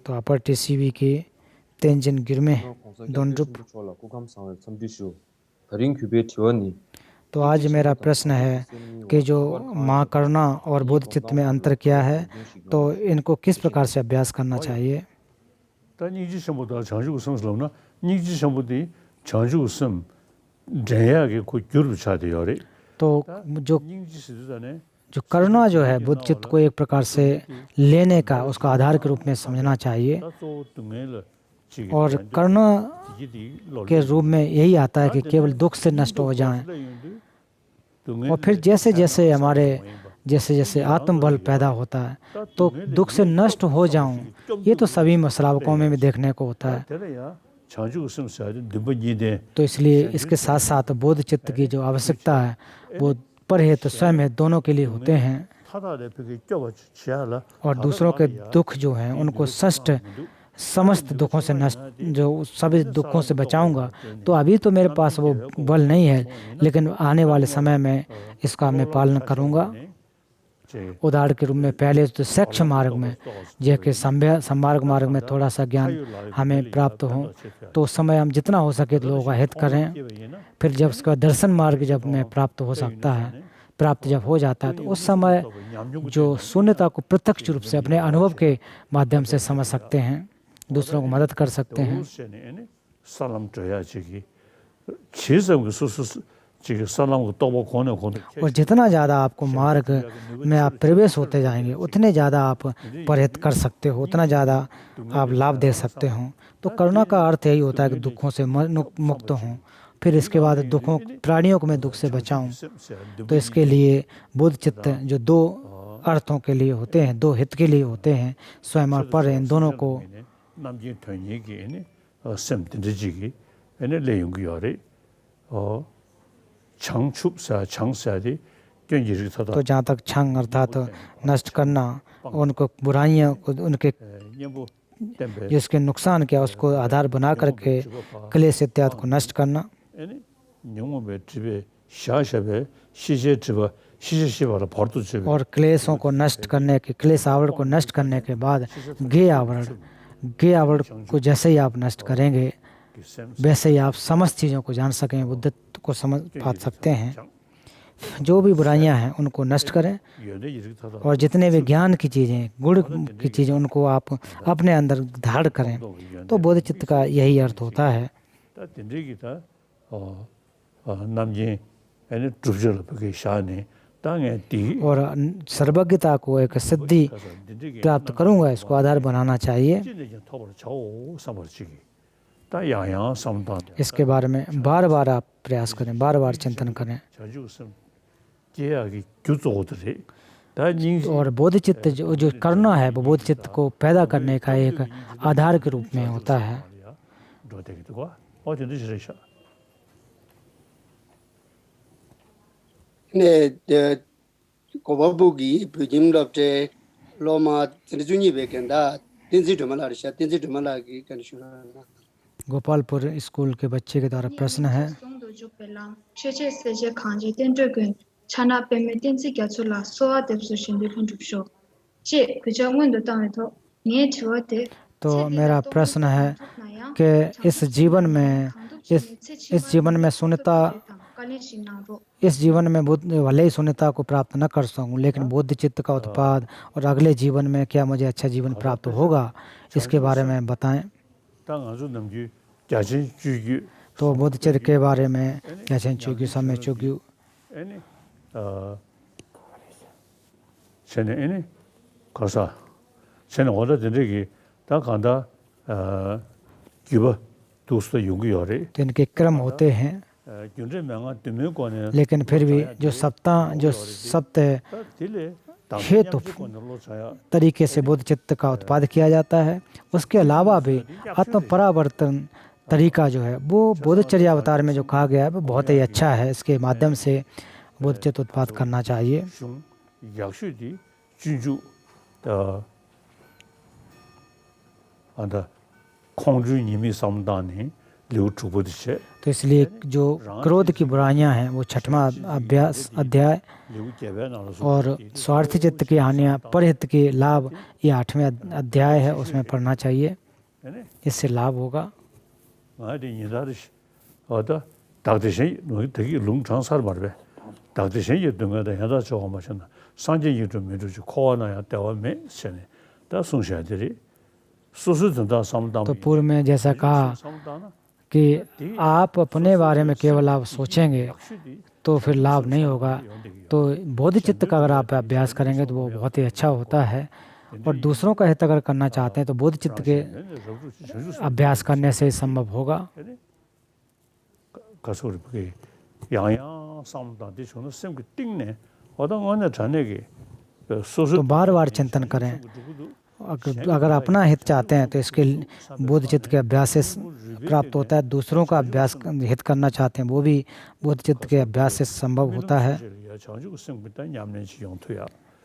तो अपर टीसीवी के तेंजिन गिरमे दोनरुप। तो आज मेरा प्रश्न है कि जो माँ करुणा और बोध चित्त में अंतर क्या है, तो इनको किस प्रकार से अभ्यास करना चाहिए। तो जो करुणा जो है बुद्ध चित्त को एक प्रकार से लेने का, उसका आधार के रूप में समझना चाहिए। और करुणा के रूप में यही आता है कि केवल दुख से नष्ट हो जाएं। और फिर जैसे जैसे जैसे आत्मबल पैदा होता है तो दुख से नष्ट हो जाऊं, ये तो सभी श्रावकों में भी देखने को होता है। तो इसलिए इसके साथ साथ बोध चित्त की जो आवश्यकता है वो पर है तो स्वयं है, दोनों के लिए होते हैं। और दूसरों के दुख जो हैं उनको समस्त दुखों से नष्ट, जो सभी दुखों से बचाऊंगा। तो अभी तो मेरे पास वो बल नहीं है, लेकिन आने वाले समय में इसका मैं पालन करूंगा। उदाहरण के रूप में पहले तो सक्ष मार्ग में, जैसे संमार्ग मार्ग में थोड़ा सा ज्ञान हमें प्राप्त हो तो उस समय हम जितना हो सके लोगों का हित करें। फिर जब उसका दर्शन मार्ग जब में प्राप्त हो सकता है, प्राप्त जब हो जाता है, तो उस समय जो शून्यता को प्रत्यक्ष रूप से अपने अनुभव के माध्यम से समझ सकते हैं। दूसरों को मदद कर सकते हैं। 도시에는 사람 줘야 지기 지성 수수 지기 사람고 또뭐 거는 और जितना ज़्यादा आपको मार्ग में आप प्रवेश होते जाएंगे उतने ज़्यादा आप परिहित कर सकते हो, उतना ज़्यादा आप लाभ दे सकते हो। तो करुणा का अर्थ यही होता है कि दुखों से मुक्त हों, फिर इसके बाद दुखों प्राणियों को मैं दुख से बचाऊं। तो इसके लिए बुद्ध चित्त जो दो अर्थों के लिए होते हैं, दो हित के लिए होते हैं, स्वयं और पर, इन दोनों को 남진 턴이기에는 샘든지기 에네 레용기열이 창축사 창사디 견지를 타다 तो जहाँ तक छंग अर्थात नष्ट करना, उनको बुराइयों को, उनके 녀부 템베 जिसके नुकसान किया उसको आधार बना करके क्लेश इत्यादि को नष्ट करना। 에네 녀무베 집에 샤샤베 시제 집어 시제시바로 버도 집에 और क्लेशों को नष्ट करने के, क्लेश आवरण को नष्ट करने के बाद गे आवरण को जैसे ही आप नष्ट करेंगे वैसे ही आप समस्त चीज़ों को जान सकें, बुद्धत्व को समझ पा सकते हैं। जो भी बुराइयां हैं उनको नष्ट करें 연애 이렇게 타다 और जितने भी ज्ञान की चीज़ें, गुण की चीज़ें, उनको आप अपने अंदर धारण करें। तो बोध चित्त का यही अर्थ होता है। 다 된지기다 남진 에네 주저를 그게 샤네 땅에 디 और सर्वज्ञता को एक सिद्धि प्राप्त करूंगा, इसको आधार बनाना चाहिए। 진짜 토벌 저 삼월지기 다 야야 삼단 इसके बारे में बार बार आप प्रयास करें, बार बार चिंतन करें। 자주 웃음 계약이 규조들이 다 닝 और बोध चित्त जो करना है वो बोध चित्त को पैदा करने का एक आधार के रूप में होता है। 로데기도 와 어디도 싫으셔 네, 고바부기 부짐럽제 로마 진주니 베켄다 딘지 드말라르샤 딘지 드말라기 간슈나 गोपालपुर स्कूल के बच्चे के द्वारा प्रश्न है, तो मेरा प्रश्न है कि इस जीवन में शून्यता, इस जीवन में भले ही शून्यता को प्राप्त न कर सकूं, लेकिन बुद्ध चित्त का उत्पाद और अगले जीवन में क्या मुझे अच्छा जीवन प्राप्त होगा, इसके बारे में बताएं। 땅 아주 남기 자신 주기 तो बुद्ध चित्त के बारे में जैसे चुग्यू, समय चुग्यू, 에네 쟤네 에네 가서 쟤네 어디 된지기 다 간다 기버 도스도 용기열이 तो इनके क्रम होते हैं। 윤제 명한 되면권에 लेकिन फिर भी जो सप्ताह 딜레 हेतु तरीके से बोध चित्त का उत्पाद किया जाता है। उसके अलावा भी आत्म परावर्तन तरीका जो है वो बोधचर्या अवतार में जो कहा गया है वो बहुत ही अच्छा है। इसके माध्यम से बोध चित्त उत्पाद करना चाहिए। 약수디 진주 더 안다 공주님이 삼단이 류주부디체 तो इसलिए जो क्रोध की बुराइयां हैं वो छठवां अध्याय और स्वार्थी चित्त की हानियां, परहित के लाभ, ये 8वें अध्याय है, उसमें पढ़ना चाहिए, इससे लाभ होगा। 아니 이다르시 어다 다드신 되게 롱장살 말베 다드신 있던 거다 해다 저거 마셨나 상진이 좀 메르지 코아나야 때와메 세네 다 송샤들이 수수든다 삼담 तो पूर्व में जैसा कहा कि आप अपने बारे में केवल आप सोचेंगे तो फिर लाभ नहीं होगा। तो बोध चित्त का अगर आप अभ्यास करेंगे तो वो बहुत ही अच्छा होता है। और दूसरों का हित अगर करना चाहते हैं तो बोध चित्त के अभ्यास करने से संभव होगा। 가서 그렇게 야야 삼담이 저는 쌤그 띵네 어떤 거는 전에게 소수 तो बार बार चिंतन करें। अगर अपना हित चाहते हैं तो इसके बोध चित्त के अभ्यास से प्राप्त होता है। दूसरों का अभ्यास हित करना चाहते हैं वो भी बोध चित्त के अभ्यास से संभव होता है।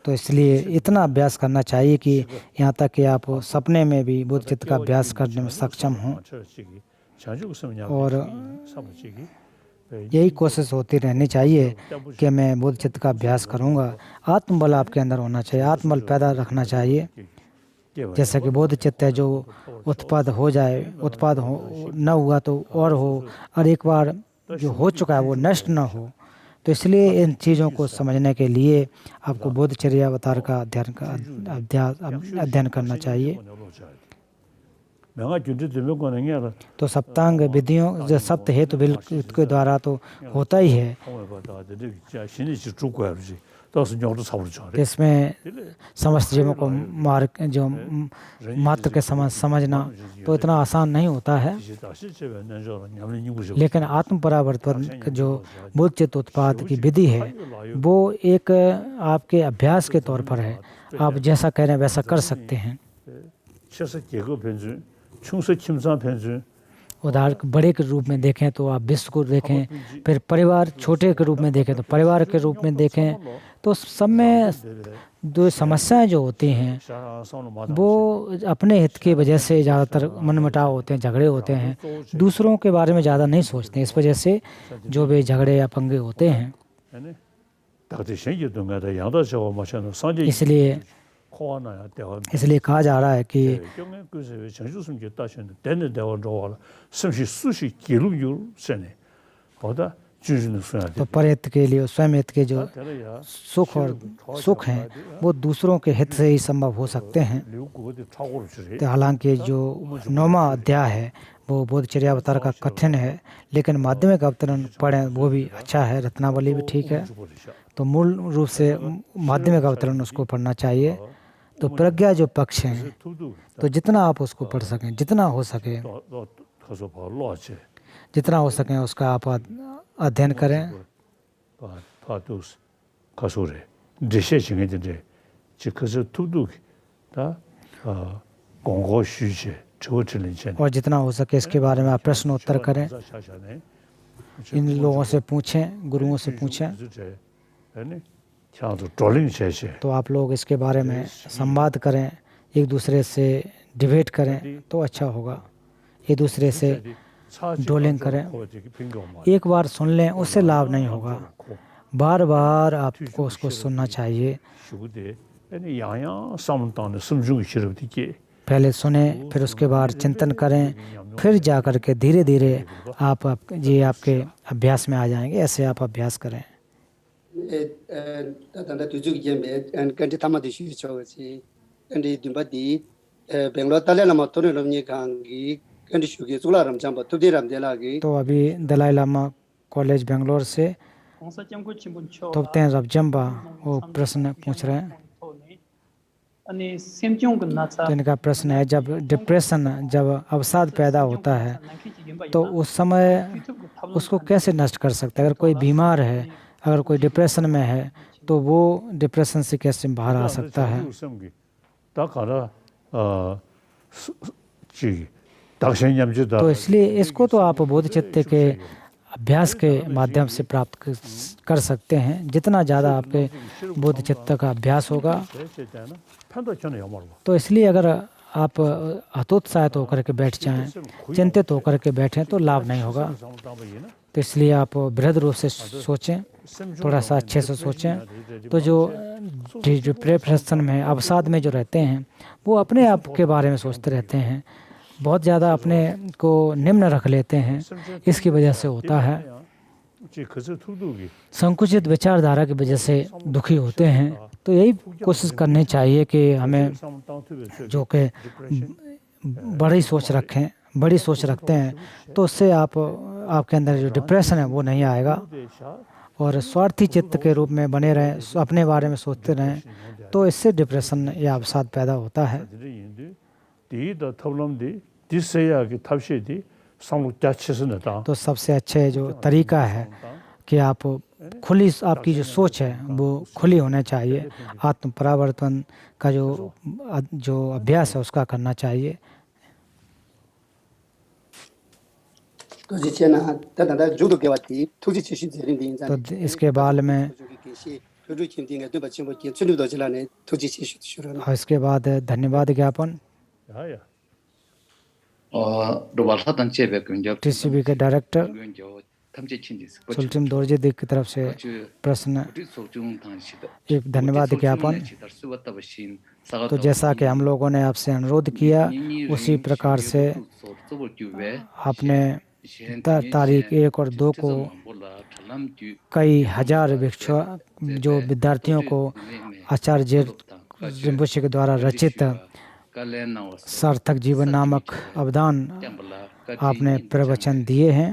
तो इसलिए इतना अभ्यास करना चाहिए कि यहाँ तक कि आप सपने में भी बोध चित्त का अभ्यास करने में सक्षम हों। और यही कोशिश होती रहनी चाहिए कि मैं बोध चित्त का अभ्यास करूँगा। आत्मबल आपके अंदर होना चाहिए, आत्मबल पैदा रखना चाहिए। जैसा कि बोध चित्त है जो उत्पाद हो जाए, उत्पाद हो न हुआ तो और हो, और एक बार जो हो चुका है वो नष्ट न हो। तो इसलिए इन चीज़ों को समझने के लिए आपको बोधचर्या अवतार का अध्ययन करना चाहिए। 명아 준비 되면 거는 게 알아. तो सप्तांग विधियों जो सप्त हेतु बिल के द्वारा तो होता ही है। 통해 받아 되게 자 신이 지 죽고 해야지. 또서 녀도 사버려 줘. इसमें समस्त जीवों को मार्ग जो मात्र के समझना तो इतना आसान नहीं होता है, 이제 다시 제가 내서 냠는 이구죠. लेकिन आत्म परावर्तन जो बुद्ध चित्त उत्पाद की विधि है वो एक आपके अभ्यास के तौर पर है। आप जैसा कह रहे हैं वैसा कर सकते हैं। 최소 계급 변주, 충서 침상 변주, उदाहरण बड़े के रूप में देखें तो आप विश्व को देखें, फिर परिवार छोटे के रूप में देखें तो परिवार के रूप में देखें, तो सब में जो समस्याएं जो होती हैं वो अपने हित की वजह से ज़्यादातर मनमुटाव होते हैं, झगड़े होते हैं, दूसरों के बारे में ज़्यादा नहीं सोचते। इस वजह से जो भी झगड़े या पंगे होते हैं, 다들 생기던가다 양다 저거 마찬가지로 산지 इसलिए 코아나야 대화. कहा जा रहा है कि 경에 그래서 정주스님 다시는 되는 대화 좋아라. 심시 수시 기록유 세네. 보다 주주는 써야 돼. तो परहित के लिए स्वयं हित के जो 대래야 सुख हैं वो दूसरों के हित से ही संभव हो सकते हैं। 리우고데 타고를 주리. तो हालांकि जो 9वां अध्याय है वो बोधचर्या अवतार का कठिन है, लेकिन माध्यमिक अवतरण पढ़ें वो भी अच्छा है, रत्नावली भी ठीक है। तो मूल रूप से माध्यमिक अवतरण उसको पढ़ना चाहिए। तो प्रज्ञा जो पक्ष हैं तो जितना आप उसको पढ़ सकें, जितना हो सके 너 가서 봐. 로아체. जितना हो सके उसका आप अध्ययन करें। 파도스 가소래. 대세 중에데 즉그서 투두 다 공고 쉬제 저들린 और जितना हो सके इसके बारे में आप प्रश्न उत्तर करें, इन लोगों से पूछें, गुरुओं से पूछें। तो आप लोग इसके बारे में संवाद करें, एक दूसरे से डिबेट करें तो अच्छा होगा। एक दूसरे से डोलिंग करें। एक बार सुन लें उससे लाभ नहीं होगा, बार बार आपको उसको सुनना चाहिए। पहले सुने, फिर उसके बाद चिंतन करें, फिर जा कर के धीरे धीरे आप ये आपके अभ्यास में आ जाएंगे। ऐसे आप अभ्यास करें। ताता तुजुक जेमे एंड कंटी तामादि शुचोसी कंटी दुबदी बेंगलोर ताले लमा तोने लमनी कांगी कंटी शुगे जुलारम जाम तुदिराम देलागी। तो अभी दलाई लामा कॉलेज बेंगलोर से तोपते हैं रबजम्बा वो प्रश्न पूछ रहे हैं। तो इनका प्रश्न है, जब डिप्रेशन, जब अवसाद पैदा होता है तो उस समय उसको कैसे नष्ट कर सकते हैं? अगर कोई बीमार है, अगर कोई डिप्रेशन में है तो वो डिप्रेशन से कैसे बाहर आ सकता है? तो इसलिए इसको तो आप बोध चित्त के अभ्यास के माध्यम से प्राप्त कर सकते हैं। जितना ज़्यादा आपके बोध चित्त का अभ्यास होगा, तो इसलिए अगर आप हतोत्साहित होकर के बैठ जाएं, चिंतित होकर के बैठें तो लाभ नहीं होगा। तो इसलिए आप बृहद रूप से सोचें, थोड़ा सा अच्छे से सोचें। तो जो डिप्रेशन में, अवसाद में जो रहते हैं वो अपने आप के बारे में सोचते रहते हैं, बहुत ज़्यादा अपने को निम्न रख लेते हैं। इसकी वजह से होता है, संकुचित विचारधारा की वजह से दुखी होते हैं। तो यही कोशिश करनी चाहिए कि हमें जो कि बड़ी सोच रखें, बड़ी सोच रखते हैं तो उससे आपके अंदर जो डिप्रेशन है वो नहीं आएगा। और स्वार्थी चित्त के रूप में बने रहें, अपने बारे में सोचते रहें तो इससे डिप्रेशन या अवसाद पैदा होता है। तो सबसे अच्छे जो तरीका है कि आप खुली, आपकी जो सोच है वो खुली होना चाहिए। आत्म परावर्तन का जो अभ्यास है उसका करना चाहिए। तो जिचेना ताता जुदो केवाती तुजि चिशि जेरिन दिन जाने। तो इसके बाद में और इसके बाद धन्यवाद ज्ञापन टीसीबी के डायरेक्टर सुल्चिम दोरजे देव की तरफ से प्रश्न, एक धन्यवाद ज्ञापन। तो जैसा कि हम लोगों ने आपसे अनुरोध किया उसी प्रकार से आपने तारीख 1 और 2 को कई हजार जो विद्यार्थियों को आचार्य रिम्पोछे के द्वारा रचित सार्थक जीवन नामक अवदान आपने प्रवचन दिए हैं।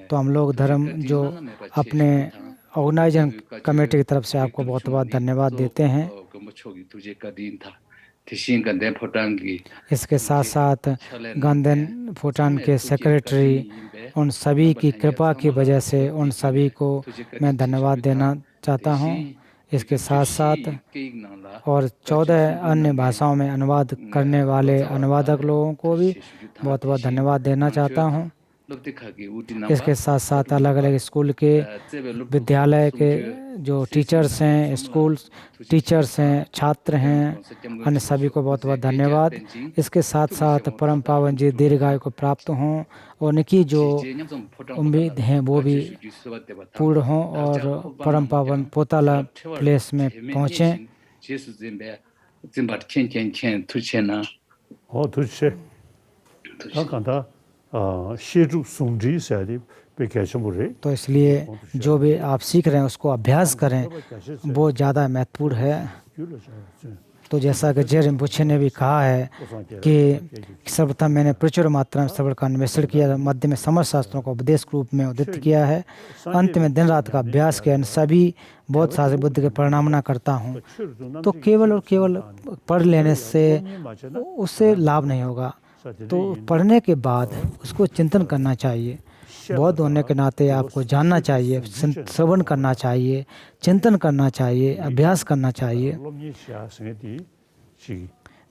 तो हम लोग धर्म जो अपने ऑर्गेनाइजन कमेटी की तरफ से आपको बहुत बहुत धन्यवाद देते हैं। इसके साथ साथ गांधन भूटान के सेक्रेटरी, उन सभी की कृपा की वजह से उन सभी को मैं धन्यवाद देना चाहता हूँ। इसके साथ साथ और 14 अन्य भाषाओं में अनुवाद करने वाले अनुवादक लोगों को भी बहुत बहुत धन्यवाद देना चाहता हूँ। इसके साथ साथ अलग अलग स्कूल के विद्यालय के जो टीचर्स हैं, स्कूल टीचर्स हैं, छात्र हैं, अन्य सभी को बहुत बहुत धन्यवाद। इसके साथ साथ परम पावन जी दीर्घायु को प्राप्त हों और उनकी जो उम्मीद हैं वो भी पूर्ण हों और परम पावन पोताला प्लेस में पहुँचें। तो इसलिए जो भी आप सीख रहे हैं उसको अभ्यास करें, वो ज़्यादा महत्वपूर्ण है। तो जैसा कि जे रिम्पोछे ने भी कहा है कि सर्वप्रथम मैंने प्रचुर मात्रा में श्रवण का अन्वेषण किया, मध्य में समस्त शास्त्रों को उपदेश के रूप में उदित किया है, अंत में दिन रात का अभ्यास किया, सभी बहुत सारे बुद्धि के परिणाम करता हूँ। तो केवल और केवल पढ़ लेने से उससे लाभ नहीं होगा। तो पढ़ने के बाद उसको चिंतन करना चाहिए। बौद्ध होने के नाते आपको जानना चाहिए, श्रवण करना चाहिए, चिंतन करना चाहिए, अभ्यास करना चाहिए।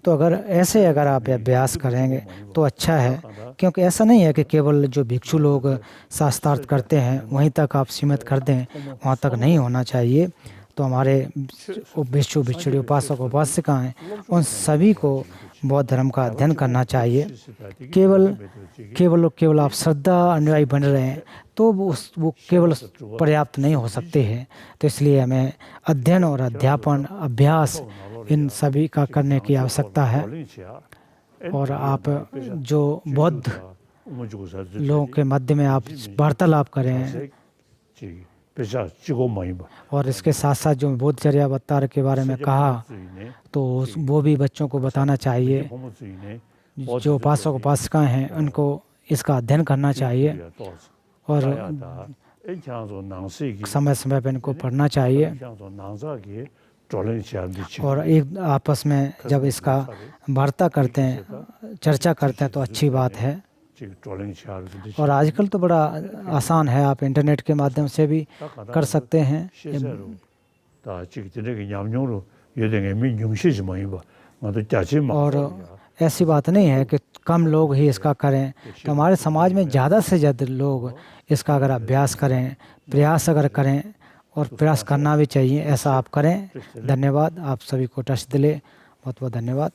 तो अगर आप अभ्यास करेंगे तो अच्छा है, क्योंकि ऐसा नहीं है कि केवल जो भिक्षु लोग शास्त्रार्थ करते हैं वहीं तक आप सीमित कर दें, वहाँ तक नहीं होना चाहिए। तो हमारे भिक्षु भिक्षुणी उपासक उपासिकाएँ उन सभी को बौद्ध धर्म का अध्ययन करना चाहिए। केवल आप श्रद्धा अनुयायी बन रहे हैं तो वो केवल पर्याप्त नहीं हो सकते हैं। तो इसलिए हमें अध्ययन और अध्यापन अभ्यास इन सभी का करने की आवश्यकता है। और आप जो बौद्ध लोगों के मध्य में आप वार्तालाप करें, और इसके साथ साथ जो बोधचर्या अवतार के बारे में कहा तो वो भी बच्चों को बताना चाहिए। जो उपासक उपासिकाएं हैं उनको इसका अध्ययन करना चाहिए और समय समय पर इनको पढ़ना चाहिए। और एक आपस में जब इसका वार्ता करते हैं, चर्चा करते हैं तो अच्छी बात है। और आजकल तो बड़ा आसान है, आप इंटरनेट के माध्यम से भी कर सकते हैं। और ऐसी बात नहीं है कि कम लोग ही इसका करें। तो हमारे समाज में ज़्यादा से ज़्यादा लोग इसका अगर अभ्यास करें, प्रयास अगर करें, और प्रयास करना भी चाहिए, ऐसा आप करें। धन्यवाद। आप सभी को टच दिले, बहुत बहुत धन्यवाद।